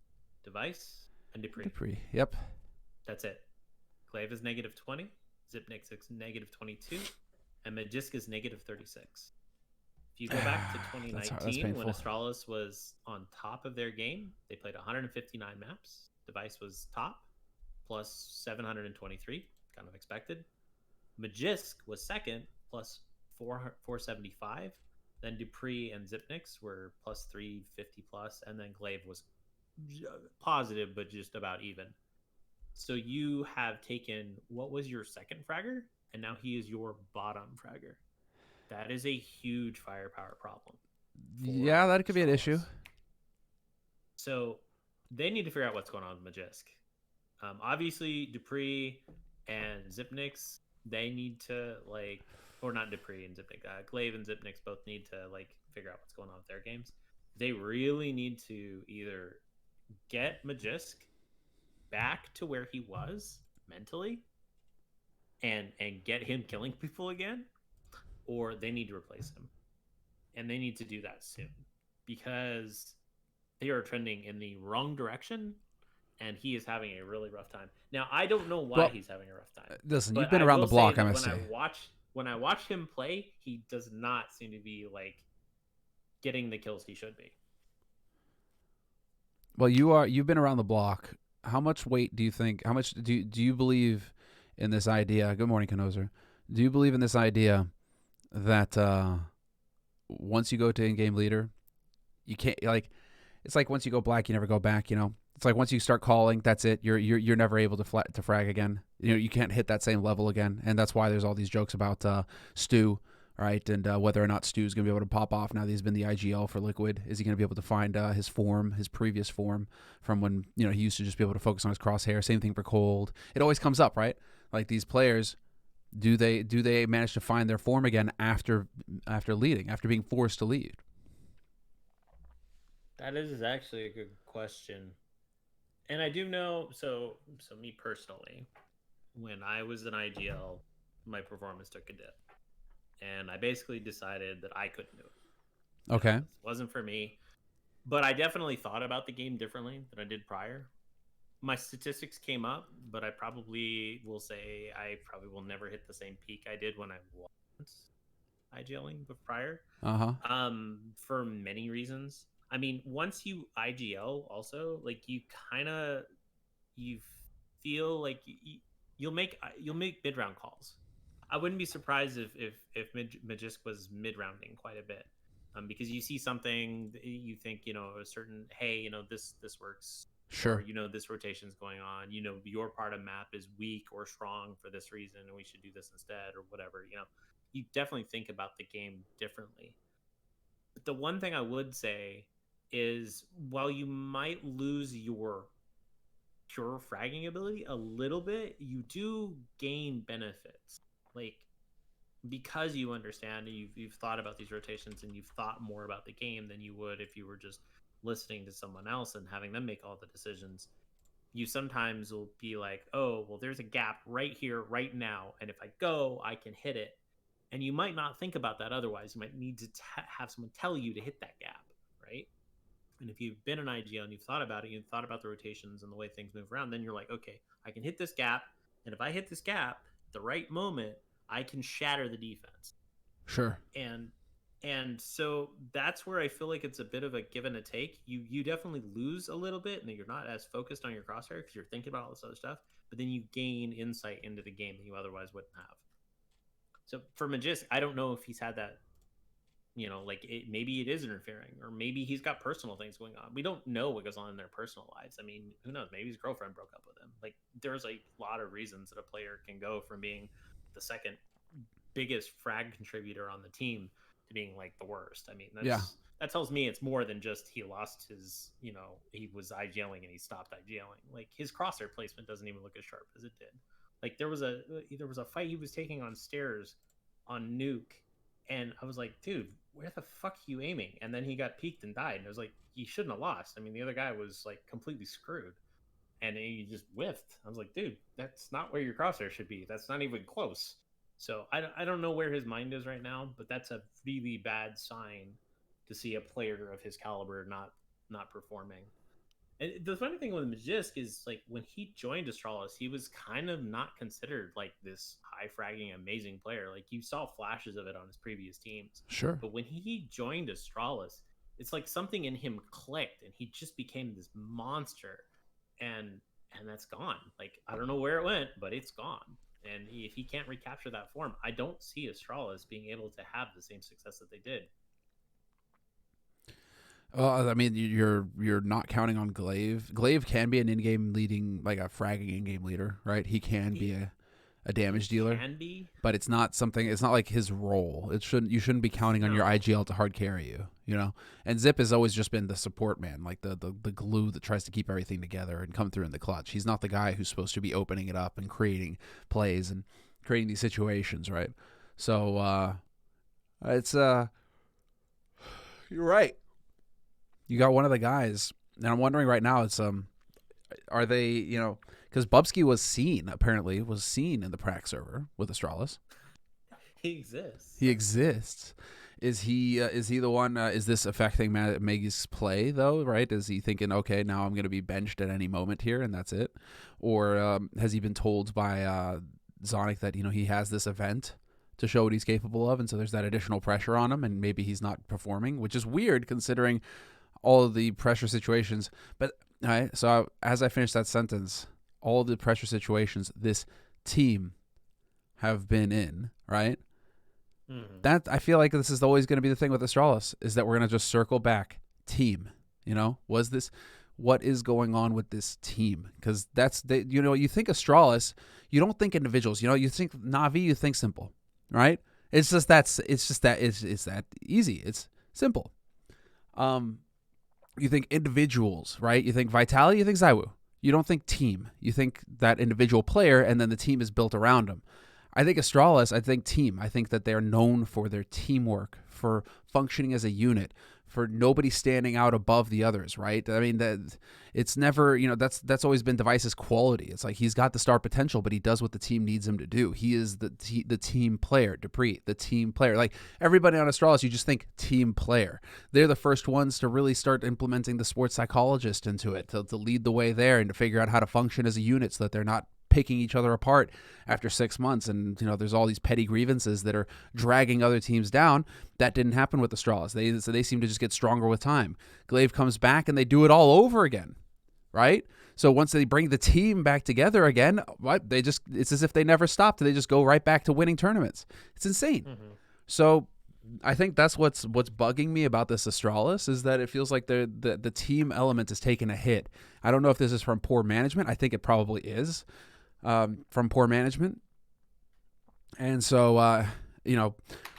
Device and Dupree. Dupree. Yep. That's it. Glaive is negative 20, Zipnix is negative 22, and Magisk is negative 36. If you go back to That's 2019, when painful. Astralis was on top of their game, they played 159 maps. Device was top, plus 723, kind of expected. Magisk was second, plus 475. Then Dupree and Zipnix were plus 350 plus, and then Glaive was positive, but just about even. So you have taken what was your second fragger, and now he is your bottom fragger. That is a huge firepower problem. Yeah, that could be an issue. So they need to figure out what's going on with Magisk. Obviously, Dupree and Zipnix, they need to like, or not Dupree and Zipnix, Glaive and Zipnix both need to like figure out what's going on with their games. They really need to either get Magisk back to where he was mentally and get him killing people again, or they need to replace him. And they need to do that soon because they are trending in the wrong direction and he is having a really rough time. Now, I don't know why he's having a rough time. Listen, you've been around the block, MST. When I watch him play, he does not seem to be like getting the kills he should be. Well, you've been around the block. How much weight do you think? How much do you believe in this idea? Good morning, Canozer. Do you believe in this idea that once you go to in-game leader, you can't like? It's like once you go black, you never go back. You know, it's like once you start calling, that's it. You're never able to frag again. You know, you can't hit that same level again, and that's why there's all these jokes about Stu, right? And whether or not Stu's going to be able to pop off now that he's been the IGL for Liquid. Is he going to be able to find his form, his previous form from when, you know, he used to just be able to focus on his crosshair? Same thing for Cold. It always comes up, right? Like these players, do they manage to find their form again after leading, after being forced to lead? That is actually a good question. And I do know, so me personally, when I was in IGL, my performance took a dip. And I basically decided that I couldn't do it. Okay. It wasn't for me. But I definitely thought about the game differently than I did prior. My statistics came up, but I probably will say I probably will never hit the same peak I did when I wasn't IGLing prior. For many reasons. I mean, once you IGL also, like you feel like you'll make mid round calls. I wouldn't be surprised if Magisk was mid rounding quite a bit, because you see something you think, you know, a certain, hey, you know, this works. Sure. Or, you know, this rotation's going on. You know, your part of map is weak or strong for this reason, and we should do this instead, or whatever. You know, you definitely think about the game differently. But the one thing I would say is, while you might lose your pure fragging ability a little bit, you do gain benefits. Like, because you understand and you've thought about these rotations and you've thought more about the game than you would if you were just listening to someone else and having them make all the decisions. You sometimes will be like, oh, well, there's a gap right here, right now, and if I go, I can hit it. And you might not think about that otherwise. You might need to have someone tell you to hit that gap, right? And if you've been an IGL and you've thought about it, you've thought about the rotations and the way things move around, then you're like, okay, I can hit this gap, and if I hit this gap at the right moment, I can shatter the defense. Sure. And so that's where I feel like it's a bit of a give and a take. You definitely lose a little bit, and you're not as focused on your crosshair because you're thinking about all this other stuff, but then you gain insight into the game that you otherwise wouldn't have. So for Magisk, I don't know if he's had that, you know, like maybe it is interfering, or maybe he's got personal things going on. We don't know what goes on in their personal lives. I mean, who knows? Maybe his girlfriend broke up with him. Like, there's a lot of reasons that a player can go from being the second biggest frag contributor on the team to being like the worst. I mean, that tells me it's more than just he lost his, you know, he was IGLing and he stopped IGLing. Like, his crosshair placement doesn't even look as sharp as it did. Like, there was a fight he was taking on stairs on Nuke, and I was like, dude, where the fuck are you aiming? And then he got peeked and died, and it was like, you shouldn't have lost. I mean, the other guy was like completely screwed, and he just whiffed. I was like, dude, that's not where your crosshair should be. That's not even close. So I don't know where his mind is right now, but that's a really bad sign to see a player of his caliber not performing. And the funny thing with Magisk is like when he joined Astralis, he was kind of not considered like this high fragging amazing player. Like you saw flashes of it on his previous teams, Sure. but when he joined Astralis, it's like something in him clicked, and he just became this monster. And that's gone. Like I don't know where it went, but it's gone. And if he can't recapture that form, I don't see Astralis being able to have the same success that they did. Well, I mean, you're not counting on Glaive. Glaive can be an in-game leading, like a fragging in-game leader, right? He can be a damage dealer, Can be, but it's not something. It's not like his role. You shouldn't be counting on your IGL to hard carry you, you know. And Zip has always just been the support man, like the glue that tries to keep everything together and come through in the clutch. He's not the guy who's supposed to be opening it up and creating plays and creating these situations, right? So it's you're right. You got one of the guys, and I'm wondering right now, it's are they, you know, because Bubsky was seen in the Prac server with Astralis. he exists. He exists. Is he the one? Is this affecting Maggie's play though? Right? Is he thinking, okay, now I'm going to be benched at any moment here, and that's it? Or has he been told by Zonic that he has this event to show what he's capable of, and so there's that additional pressure on him, and maybe he's not performing, which is weird considering all of the pressure situations. But all right, so as I finish that sentence, all the pressure situations this team have been in, right? Mm-hmm. That I feel like this is always going to be the thing with Astralis, is that we're going to just circle back team. What is going on with this team? Because you think Astralis, you don't think individuals. You think Na'Vi, you think simple, right? It's that easy. It's simple. You think individuals, right? You think Vitality, you think Zywoo. You don't think team. You think that individual player, and then the team is built around him. I think Astralis, I think team. I think that they're known for their teamwork, for functioning as a unit, for nobody standing out above the others, right? I mean, that it's never, that's always been Device's quality. It's like he's got the star potential, but he does what the team needs him to do. He is the team player. Dupree, the team player. Like everybody on Astralis, you just think team player. They're the first ones to really start implementing the sports psychologist into it, to lead the way there and to figure out how to function as a unit so that they're not picking each other apart after 6 months, and there's all these petty grievances that are dragging other teams down. That didn't happen with the Astralis. They seem to just get stronger with time. Glaive comes back and they do it all over again, right? So once they bring the team back together again, it's as if they never stopped. They just go right back to winning tournaments. It's insane. Mm-hmm. So I think that's what's bugging me about this Astralis, is that it feels like the team element is taking a hit. I don't know if this is from poor management. I think it probably is. From poor management. And so,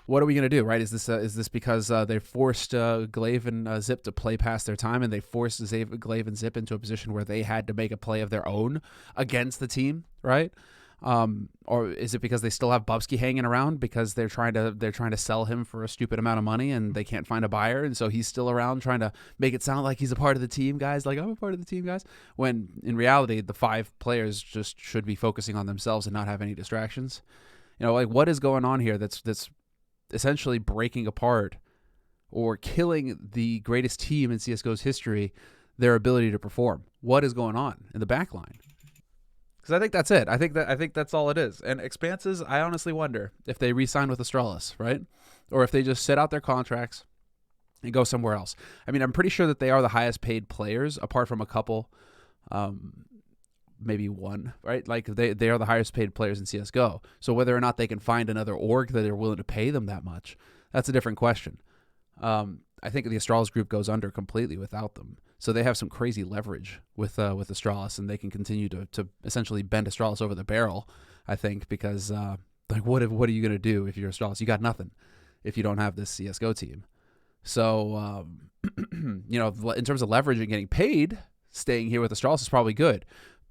what are we going to do, right? Is this because they forced Glaive and Zip to play past their time, and they forced Glaive and Zip into a position where they had to make a play of their own against the team, right? Or is it because they still have Bubsky hanging around because they're trying to sell him for a stupid amount of money and they can't find a buyer, and so he's still around trying to make it sound like he's a part of the team, guys, like I'm a part of the team, guys, when in reality the 5 players just should be focusing on themselves and not have any distractions. Like what is going on here that's essentially breaking apart or killing the greatest team in CSGO's history, their ability to perform? What is going on in the back line? Because I think that's it. I think that's all it is. And Expanses, I honestly wonder if they re-sign with Astralis, right? Or if they just sit out their contracts and go somewhere else. I mean, I'm pretty sure that they are the highest paid players, apart from a couple, maybe one, right? Like they are the highest paid players in CSGO. So whether or not they can find another org that are willing to pay them that much, that's a different question. I think the Astralis group goes under completely without them. So they have some crazy leverage with Astralis, and they can continue to essentially bend Astralis over the barrel, I think, because what are you going to do if you're Astralis? You got nothing if you don't have this CSGO team. So, in terms of leverage and getting paid, staying here with Astralis is probably good.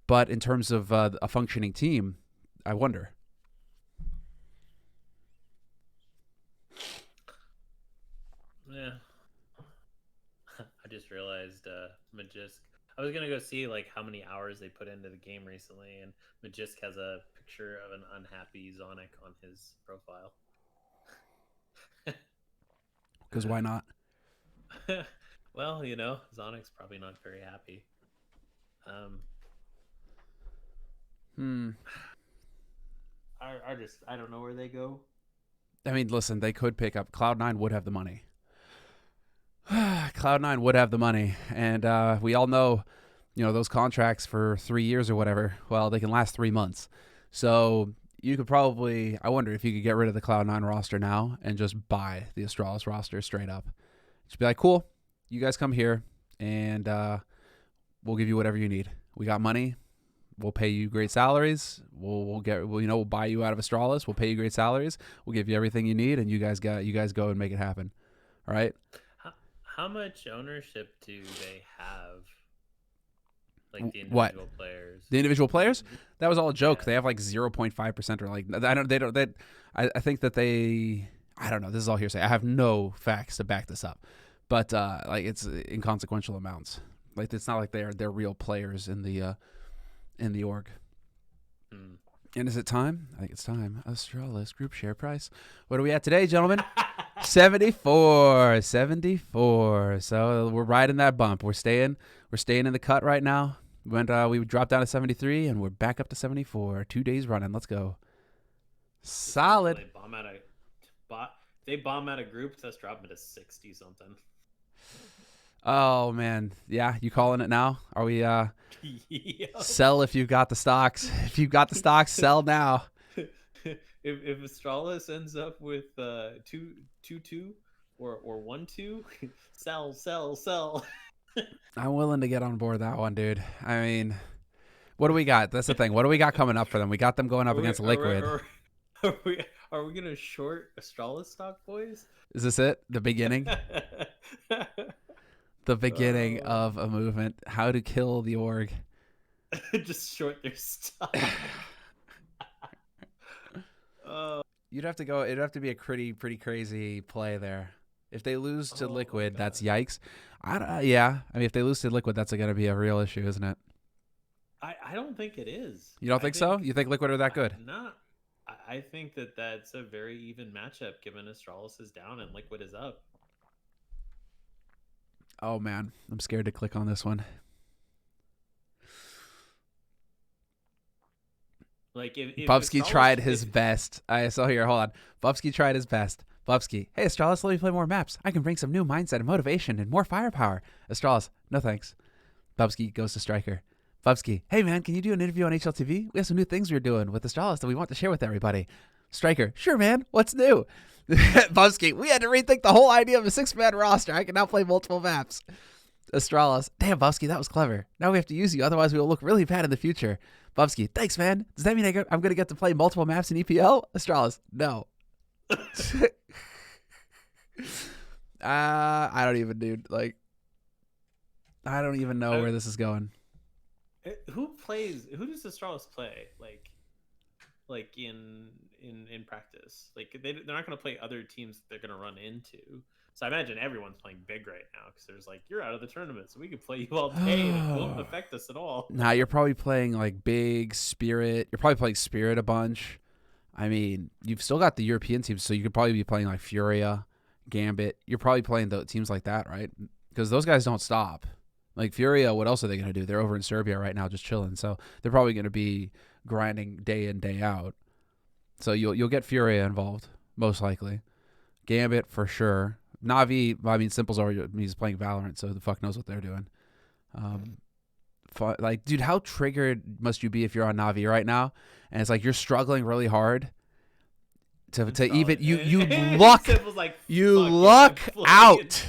But in terms of a functioning team, I wonder. Yeah. I just realized Magisk. I was gonna go see like how many hours they put into the game recently, and Magisk has a picture of an unhappy Zonic on his profile. Because why not? Well, Zonic's probably not very happy. Um, Hmm. I don't know where they go. I mean, listen, they could pick up. Cloud9 would have the money. Cloud9 would have the money, and we all know, those contracts for 3 years or whatever. Well, they can last 3 months, so you could probably. I wonder if you could get rid of the Cloud9 roster now and just buy the Astralis roster straight up. Just be like, cool, you guys come here, and we'll give you whatever you need. We got money. We'll pay you great salaries. We'll buy you out of Astralis. We'll pay you great salaries. We'll give you everything you need, and you guys go and make it happen. All right. How much ownership do they have? Like the What? individual players. The individual players? That was all a joke. Yeah. They have like 0.5% or like I think that they I don't know. This is all hearsay. I have no facts to back this up. But like it's inconsequential amounts. Like it's not like they're real players in the org. Hmm. And is it time? I think it's time. Astralis group share price. What are we at today, gentlemen? 74. So we're riding that bump. We're staying in the cut right now. We dropped down to 73 and we're back up to 74. 2 days running. Let's go. Solid. They bomb out of groups, let's drop them to 60 something. Oh man. Yeah, you calling it now? Are we Yeah. sell if you've got the stocks. If you've got the stocks, sell now. If Astralis ends up with 2-2 or 1-2, sell. I'm willing to get on board that one, dude. I mean, what do we got? That's the thing. What do we got coming up for them? We got them going up against Liquid. Are we gonna short Astralis stock, boys? Is this it? The beginning? The beginning of a movement. How to kill the org. Just short their stock. It'd have to be a pretty crazy play there. If they lose to Liquid, that's yikes. Yeah. I mean, if they lose to Liquid, that's going to be a real issue, isn't it? I don't think it is. You don't think so? You think Liquid are that good? I think that's a very even matchup given Astralis is down and Liquid is up. Oh, man. I'm scared to click on this one. Like if Bubsky tried his best. I saw here. Hold on. Bubsky tried his best. Bubsky, hey Astralis, let me play more maps. I can bring some new mindset and motivation and more firepower. Astralis, no thanks. Bubsky goes to Striker. Bubsky, hey man, can you do an interview on HLTV? We have some new things we're doing with Astralis that we want to share with everybody. Striker, sure man, what's new? Bubsky, we had to rethink the whole idea of a 6-man roster. I can now play multiple maps. Astralis, damn Bubsky, that was clever. Now we have to use you, otherwise we will look really bad in the future. Bubsky, thanks man. Does that mean I'm going to get to play multiple maps in EPL? Astralis, no. I don't even, dude. Like, I don't even know where this is going. Who does Astralis play? Like in practice? Like they're not going to play other teams that they're going to run into. So I imagine everyone's playing big right now because there's like, you're out of the tournament, so we can play you all day and it won't affect us at all. Nah, you're probably playing like Big, Spirit. You're probably playing Spirit a bunch. I mean, you've still got the European teams, so you could probably be playing like Furia, Gambit. You're probably playing the teams like that, right? Because those guys don't stop. Like Furia, what else are they going to do? They're over in Serbia right now just chilling. So they're probably going to be grinding day in, day out. So you'll get Furia involved, most likely. Gambit for sure. Na'Vi, I mean, Simple's already, he's playing Valorant, so who the fuck knows what they're doing. Like, dude, how triggered must you be if you're on Na'Vi right now? And it's like you're struggling really hard to even you luck like, you luck out.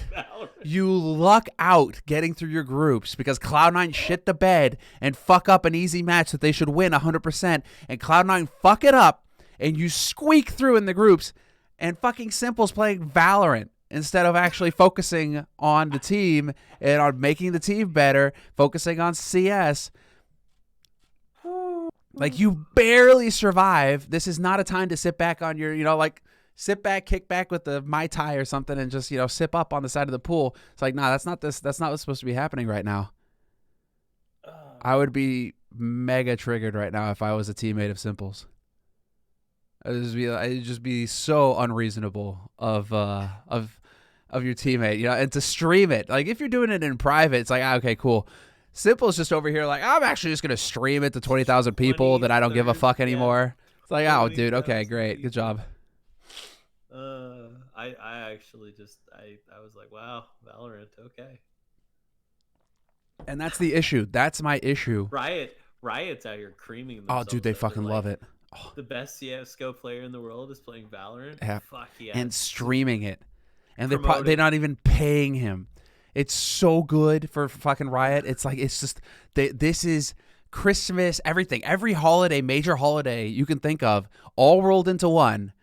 You luck out getting through your groups because Cloud9 shit the bed and fuck up an easy match that they should win 100%, and Cloud9 fuck it up and you squeak through in the groups, and fucking Simple's playing Valorant instead of actually focusing on the team and on making the team better, focusing on CS. Like, you barely survive. This is not a time to sit back on your, sit back, kick back with the Mai Tai or something and just, sip up on the side of the pool. It's like, nah, that's not what's supposed to be happening right now. I would be mega triggered right now if I was a teammate of Simple's. It'd just be so unreasonable of of your teammate, you know, and to stream it. Like if you're doing it in private, it's like, okay, cool. Simple's just over here like, I'm actually just going to stream it to 20,000 people that I don't give a fuck yeah, anymore. It's like, oh, dude, okay, 20,000 great. Good people. job. I actually just I was like, wow, Valorant, okay. And that's the issue. That's my issue. Riot's out here creaming Oh, dude, themselves they that they're fucking love like it. Oh, the best CS:GO player in the world is playing Valorant. yeah. Fuck And yes. streaming it. And they're Promoting. not even paying him. It's so good for fucking Riot. It's like, it's just, this is Christmas, everything. Every holiday, major holiday you can think of, all rolled into one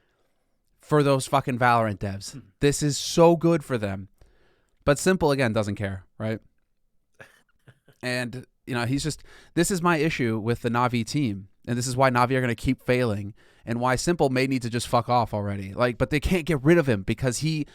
for those fucking Valorant devs. This is so good for them. But Simple, again, doesn't care, right? And, you know, this is my issue with the Na'Vi team. And this is why Na'Vi are going to keep failing and why Simple may need to just fuck off already. Like, but they can't get rid of him because they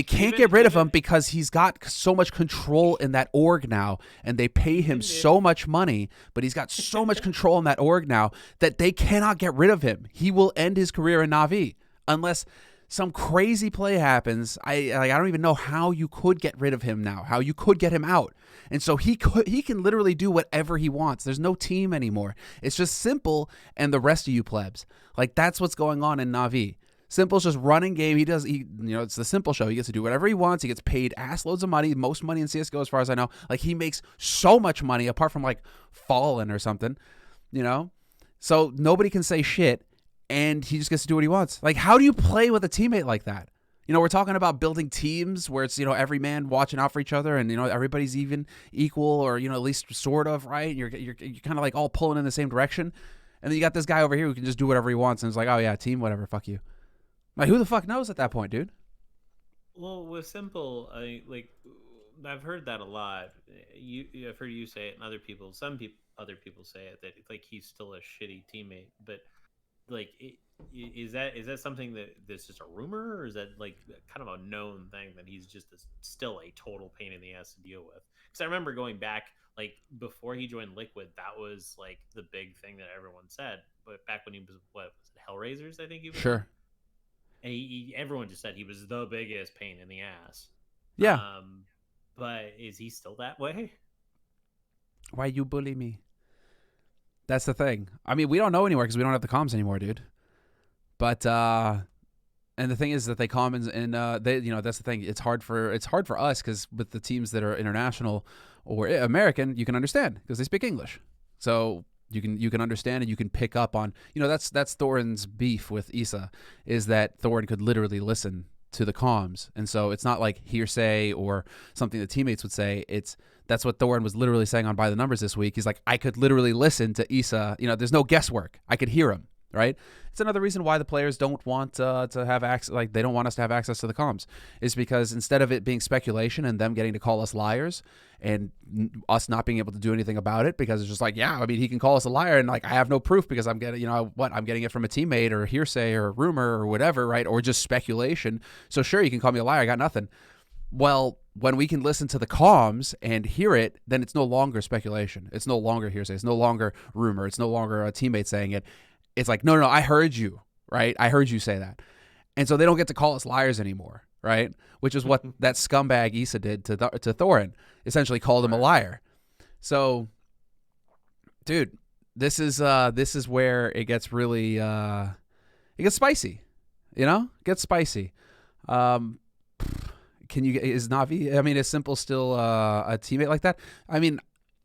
can't get rid of him because he's got so much control in that org now, and they pay him so much money, but he's got so much control in that org now that they cannot get rid of him. He will end his career in Na'Vi unless some crazy play happens. I don't even know how you could get rid of him now, how you could get him out. And so he can literally do whatever he wants. There's no team anymore. It's just Simple and the rest of you plebs. Like, that's what's going on in Na'Vi. Simple's just running game. It's the Simple show. He gets to do whatever he wants. He gets paid ass loads of money, most money in CSGO as far as I know. Like, he makes so much money apart from like Fallen or something, you know? So nobody can say shit, and he just gets to do what he wants. Like, how do you play with a teammate like that? You know, we're talking about building teams where it's, you know, every man watching out for each other, and, you know, everybody's equal, or, you know, at least sort of, right? You're kind of like all pulling in the same direction. And then you got this guy over here who can just do whatever he wants, and it's like, oh yeah, team, whatever, fuck you. Like, who the fuck knows at that point, dude? Well, with Simple, I've heard that a lot. I've heard you say it, and other people say it, that like he's still a shitty teammate. But like, is that something that's just a rumor, or is that like kind of a known thing that he's just still a total pain in the ass to deal with? Because I remember going back, like before he joined Liquid, that was like the big thing that everyone said. But back when he was, what was it, Hellraisers, I think he was on? Sure. And everyone just said he was the biggest pain in the ass. Yeah. But is he still that way? Why you bully me? That's the thing. I mean, we don't know anymore because we don't have the comms anymore, dude. But and the thing is that they comment, and they, you know, that's the thing. It's hard for us because with the teams that are international or American, you can understand because they speak English. So you can understand, and you can pick up on, you know, that's Thorin's beef with Issa, is that Thorin could literally listen to the comms, and so it's not like hearsay or something that teammates would say. That's what Thorin was literally saying on By the Numbers this week. He's like, I could literally listen to Issa. You know, there's no guesswork. I could hear him. Right? It's another reason why the players don't want to have access. Like, they don't want us to have access to the comms, is because instead of it being speculation and them getting to call us liars and us not being able to do anything about it, because it's just like, yeah, I mean, he can call us a liar, and like, I have no proof because I'm getting, you know, I'm getting it from a teammate or hearsay or rumor or whatever, right? Or just speculation. So sure, you can call me a liar. I got nothing. Well, when we can listen to the comms and hear it, then it's no longer speculation. It's no longer hearsay. It's no longer rumor. It's no longer a teammate saying it. It's like, no, I heard you, right? I heard you say that. And so they don't get to call us liars anymore, right? Which is what that scumbag Issa did to Thorin, essentially called him a liar. So, dude, this is where it gets really, it gets spicy, you know? It gets spicy. Is Na'Vi, I mean, is Simple still a teammate like that? I mean,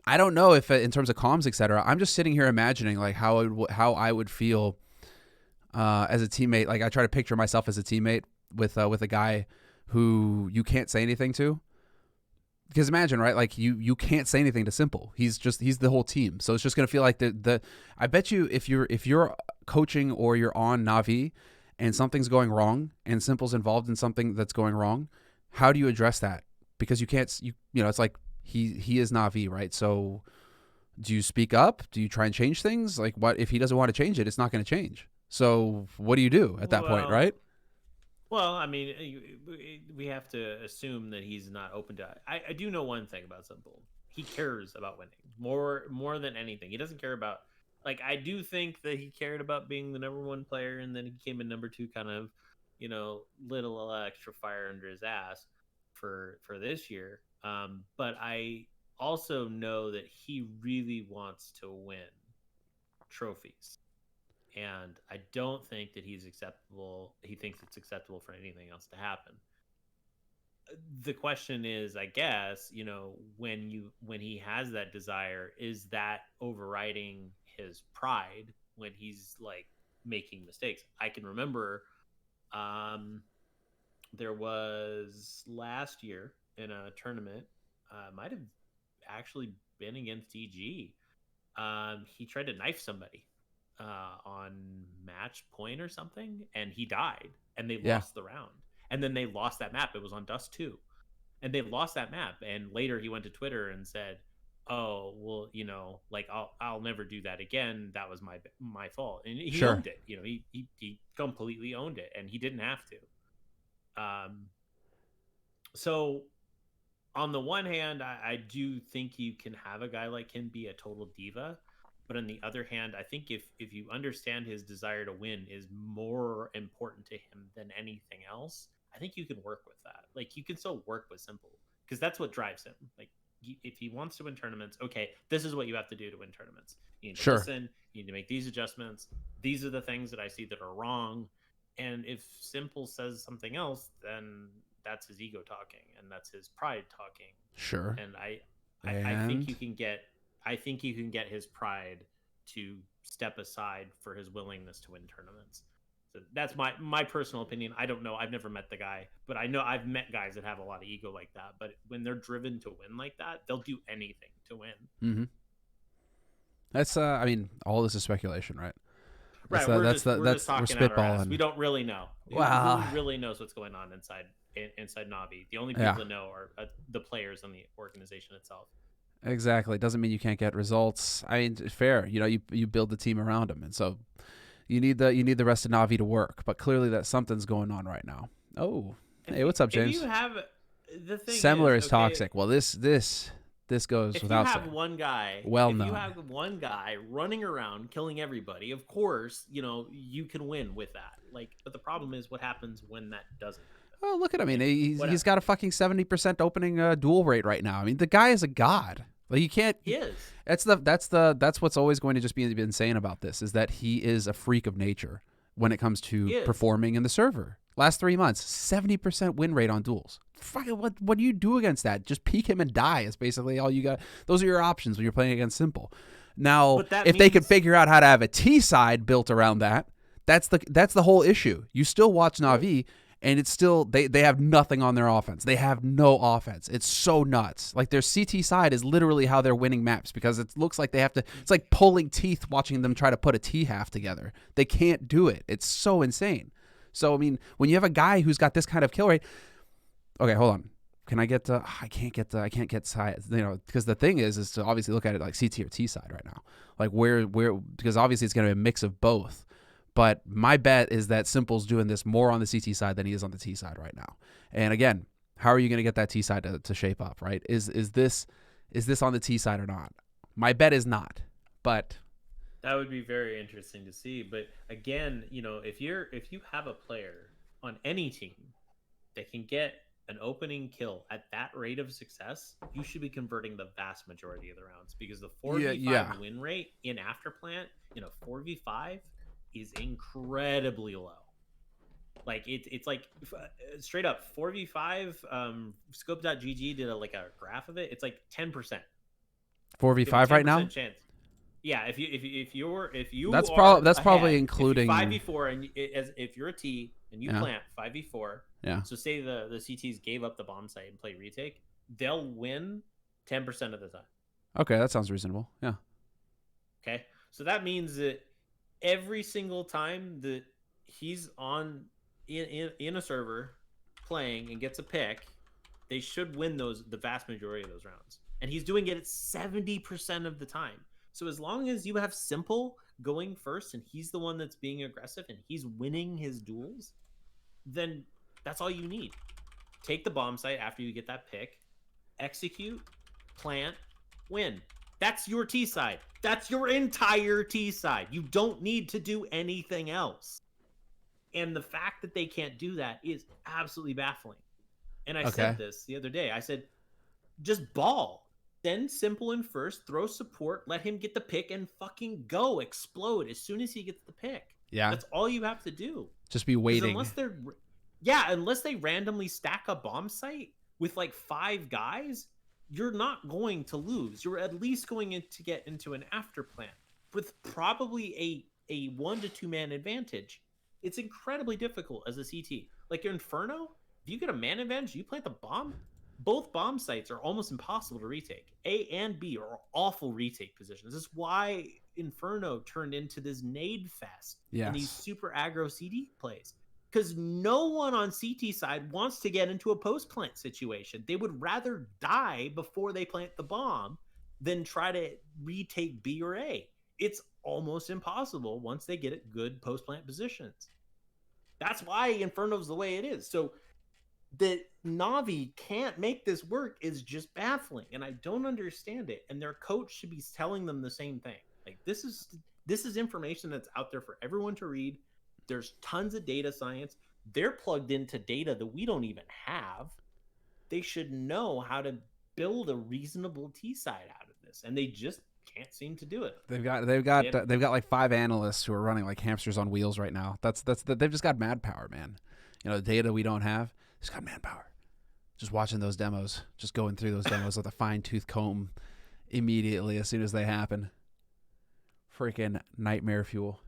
I don't know if in terms of comms, etc. I'm just sitting here imagining like how I would feel as a teammate. Like, I try to picture myself as a teammate with a guy who you can't say anything to. Because imagine, right? Like, you can't say anything to Simple. He's the whole team. So it's just gonna feel like I bet you if you're coaching or you're on Na'Vi and something's going wrong and Simple's involved in something that's going wrong, how do you address that? Because you can't. You know, it's like, he is Na'Vi, right? So do you speak up? Do you try and change things? Like, what if he doesn't want to change it? It's not going to change. So what do you do at that point, right? Well, I mean, we have to assume that he's not open to it. I do know one thing about Simple. He cares about winning more than anything. He doesn't care about, like, I do think that he cared about being the #1 player, and then he came in #2 kind of, little extra fire under his ass for this year. But I also know that he really wants to win trophies, and I don't think that he's acceptable. He thinks it's acceptable for anything else to happen. The question is, I guess, when he has that desire, is that overriding his pride when he's like making mistakes? I can remember there was last year in a tournament, might have actually been against EG. He tried to knife somebody on match point or something, and he died, and they lost the round. And then they lost that map. It was on Dust 2. And they lost that map. And later he went to Twitter and said, "Oh, well, like I'll never do that again. That was my fault." And he owned it. He completely owned it, and he didn't have to. So on the one hand, I do think you can have a guy like him be a total diva. But on the other hand, I think if you understand his desire to win is more important to him than anything else, I think you can work with that. Like, you can still work with Simple, because that's what drives him. Like, if he wants to win tournaments, okay, this is what you have to do to win tournaments. You need to listen. You need to make these adjustments. These are the things that I see that are wrong. And if Simple says something else, then that's his ego talking, and that's his pride talking. Sure. And I think you can get. I think you can get his pride to step aside for his willingness to win tournaments. So that's my personal opinion. I don't know. I've never met the guy, but I know I've met guys that have a lot of ego like that. But when they're driven to win like that, they'll do anything to win. Mm-hmm. That's I mean, all this is speculation, right? We're spitballing. We don't really know. Wow. Who really knows what's going on inside Navi? The only people that know are the players and the organization itself. Exactly. It doesn't mean you can't get results. I mean, fair. You build the team around him, and so you need the rest of Navi to work. But clearly, that something's going on right now. Oh, hey, what's up, James? If you have the thing, Semmler is toxic. Well, this goes without saying. If you have one guy running around killing everybody, of course, you can win with that. Like, but the problem is what happens when that doesn't. Oh, look at him. I mean, he's got a fucking 70% opening duel rate right now. I mean, the guy is a god. Like, you can't. He is. That's what's always going to just be insane about this, is that he is a freak of nature when it comes to performing in the server. Last 3 months, 70% win rate on duels. Fucking what do you do against that? Just peek him and die is basically all you got. Those are your options when you're playing against Simple. Now, if they could figure out how to have a T side built around that, that's the whole issue. You still watch Na'Vi, and it's still they have nothing on their offense. They have no offense. It's so nuts. Like, their CT side is literally how they're winning maps, because it looks like they have to. It's like pulling teeth watching them try to put a T half together. They can't do it. It's so insane. So I mean, when you have a guy who's got this kind of kill rate, okay, hold on. Can I get? I can't get side. Because the thing is to obviously look at it like CT or T side right now. Like where because obviously it's going to be a mix of both. But my bet is that Simple's doing this more on the CT side than he is on the T side right now. And again, how are you going to get that T side to shape up, right? Is this on the T side or not? My bet is not. But that would be very interesting to see. But again, if you have a player on any team that can get an opening kill at that rate of success, you should be converting the vast majority of the rounds, because the 4v5 win rate in Afterplant in a 4v5 is incredibly low. Like it's like straight up 4v5. Scope.gg did a graph of it. It's like 10%. 4v5 right now. Chance. Yeah, if you that's probably including 5v4, and if you're a T and you plant 5v4. Yeah. So say the CTs gave up the bomb site and play retake, they'll win 10% of the time. Okay, that sounds reasonable. Yeah. Okay, so that means that every single time that he's on in a server playing and gets a pick, they should win the vast majority of those rounds. And he's doing it at 70% of the time. So as long as you have Simple going first and he's the one that's being aggressive and he's winning his duels, then that's all you need. Take the bomb site after you get that pick, execute, plant, win. That's your T side. That's your entire T side. You don't need to do anything else. And the fact that they can't do that is absolutely baffling. And I Okay. said this the other day. I said, just ball. Send Simple in first, throw support, let him get the pick, and fucking go explode as soon as he gets the pick. Yeah. That's all you have to do. Just be waiting. Unless they randomly stack a bomb site with like 5 guys, you're not going to lose. You're at least going to get into an after plan with probably a 1 to 2 man advantage. It's incredibly difficult as a CT. Like Inferno, if you get a man advantage, you plant the bomb. Both bomb sites are almost impossible to retake. A and B are awful retake positions. This is why Inferno turned into this nade fest in these super aggro CD plays. Because no one on CT side wants to get into a post-plant situation. They would rather die before they plant the bomb than try to retake B or A. It's almost impossible once they get at good post-plant positions. That's why Inferno's the way it is. So that Na'Vi can't make this work is just baffling, and I don't understand it. And their coach should be telling them the same thing. Like this is information that's out there for everyone to read. There's tons of data science. They're plugged into data that we don't even have. They should know how to build a reasonable T side out of this, and they just can't seem to do it. They've got like 5 analysts who are running like hamsters on wheels right now. They've just got mad power, man. You know, the data we don't have. He's got manpower. Just watching those demos, just going through those demos with a fine-tooth comb immediately as soon as they happen. Freaking nightmare fuel.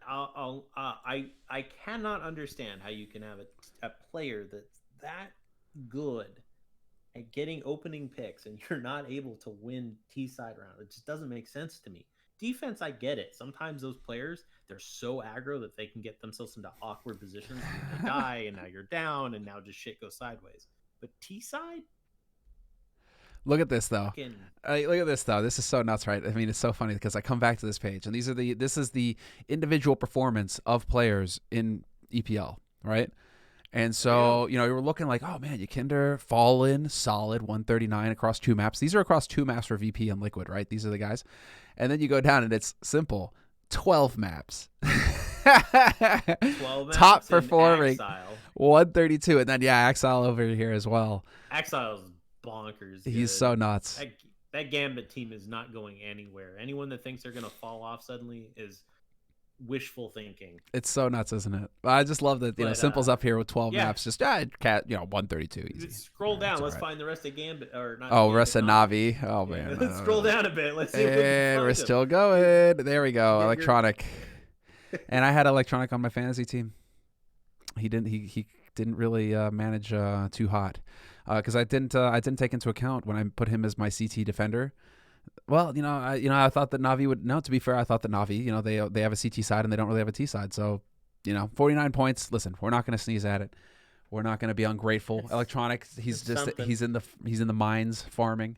I cannot understand how you can have a player that's that good at getting opening picks and you're not able to win T-side round. It just doesn't make sense to me. Defense, I get it. Sometimes those players, they're so aggro that they can get themselves into awkward positions and they die, and now you're down, and now just shit goes sideways. But T-side? Look at this, though. Look at this, though. This is so nuts, right? I mean, it's so funny because I come back to this page, and this is the individual performance of players in EPL, right? And so, you know, you were looking like, oh, man, Yakinder, Fallen, solid, 139 across 2 maps. These are across 2 maps for VP and Liquid, right? These are the guys. And then you go down, and it's simple. 12 maps. 12 maps. Top performing. 132. And then, Axile over here as well. Axile's bonkers. He's so nuts. That Gambit team is not going anywhere. Anyone that thinks they're going to fall off suddenly is wishful thinking. It's so nuts, isn't it? I just love that, Simple's up here with 12 maps. Just, 132 easy. Scroll down. Let's find the rest of Gambit. Or not. Oh, rest of Na'Vi. Oh, man. Let's scroll down a bit. Let's see if we can find we're still going. There we go. Electronic. And I had Electronic on my fantasy team. He didn't really manage too hot. Because I didn't take into account when I put him as my CT defender. Well, I thought that Na'Vi would. No, to be fair, I thought that Na'Vi, they have a CT side and they don't really have a T side. So, 49 points. Listen, we're not going to sneeze at it. We're not going to be ungrateful. Electronic, he's in the mines farming.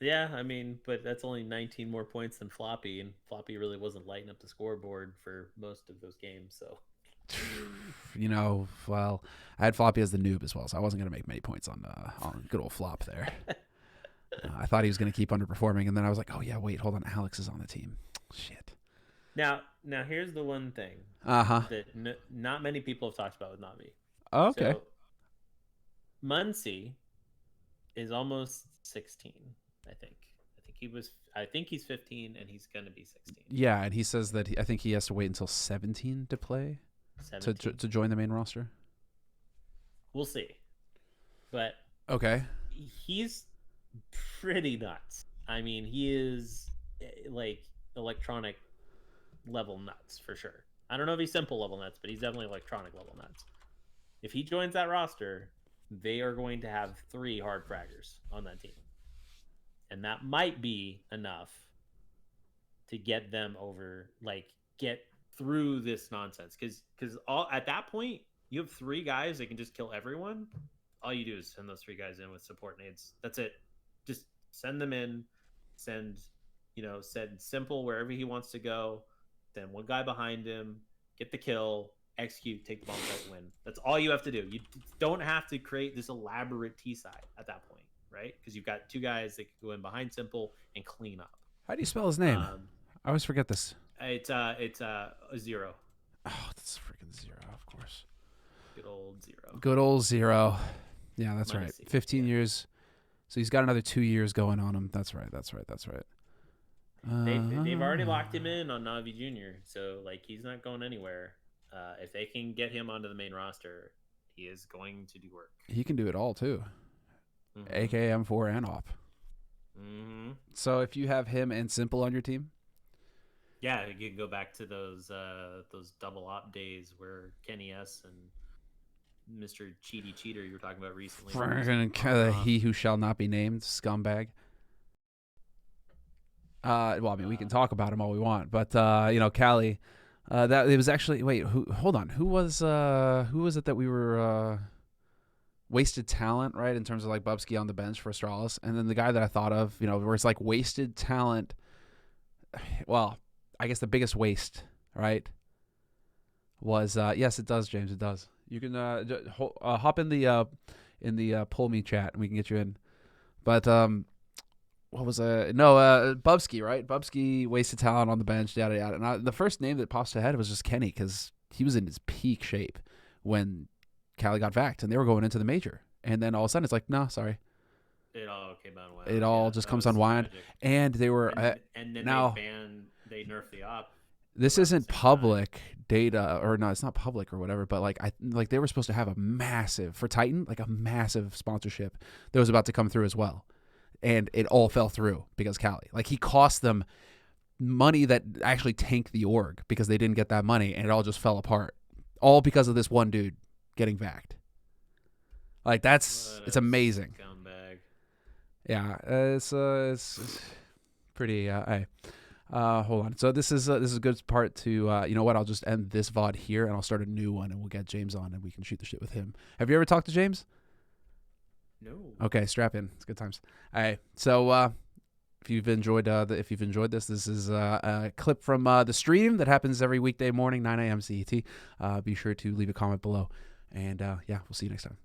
Yeah, I mean, but that's only 19 more points than Floppy, and Floppy really wasn't lighting up the scoreboard for most of those games. So. Well, I had Floppy as the noob as well, so I wasn't going to make many points on good old Flop there. I thought he was going to keep underperforming, and then I was like, oh, yeah, wait, hold on. Alex is on the team. Shit. Now here's the one thing that not many people have talked about with Na'Vi. Oh, okay. So, Muncie is almost 16, I think. I think he's 15, and he's going to be 16. Yeah, and he says that I think he has to wait until 17 to play. To join the main roster? We'll see. But okay, he's pretty nuts. I mean, he is like Electronic level nuts for sure. I don't know if he's Simple level nuts, but he's definitely Electronic level nuts. If he joins that roster, they are going to have 3 hard fraggers on that team. And that might be enough to get them over, get through this nonsense, because at that point you have 3 guys that can just kill everyone. All you do is send those 3 guys in with support nades. That's it. Just send them in. Send Simple wherever he wants to go. Then 1 guy behind him. Get the kill. Execute. Take the bomb site. Win. That's all you have to do. You don't have to create this elaborate T side at that point, right? Because you've got 2 guys that can go in behind Simple and clean up. How do you spell his name? I always forget this. It's a 0. Oh, that's freaking 0, of course. Good old 0. Good old 0. Yeah, that's right. -C, 15 yeah. years. So he's got another 2 years going on him. That's right. That's right. That's right. They've already locked him in on Navi Jr. So like he's not going anywhere. If they can get him onto the main roster, he is going to do work. He can do it all too. Mm-hmm. AK M4 and op. Mm-hmm. So if you have him and Simple on your team, yeah, you can go back to those double op days where Kenny S and Mr. Cheaty Cheater you were talking about recently. He who shall not be named, scumbag. Well, I mean, we can talk about him all we want, but Cali, that it was actually hold on, who was it that we were wasted talent, right, in terms of like Bubsky on the bench for Astralis, and then the guy that I thought of, where it's like wasted talent. Well, I guess the biggest waste, right, was yes, it does, James, it does. You can hop in the pull me chat and we can get you in, but what was Bubsky, right? Bubsky wasted talent on the bench, yada yada. And the first name that pops ahead was just Kenny because he was in his peak shape when Cali got vaxxed and they were going into the major. And then all of a sudden it's like, no, sorry. It all came unwound. It all just comes unwind. Tragic. And they were and then now they nerfed the op. This isn't public data, or no, it's not public or whatever. But like they were supposed to have a massive for Titan, like a massive sponsorship that was about to come through as well. And it all fell through because Cali. Like, he cost them money that actually tanked the org because they didn't get that money, and it all just fell apart. All because of this one dude getting vaxxed. Like, it's amazing. Scumbag. Yeah, it's pretty. Hold on. So this is a good part to. You know what? I'll just end this VOD here, and I'll start a new one, and we'll get James on, and we can shoot the shit with him. Have you ever talked to James? No. Okay, strap in. It's good times. All right. So if you've enjoyed this is a clip from the stream that happens every weekday morning, 9 a.m. CET. Be sure to leave a comment below, and we'll see you next time.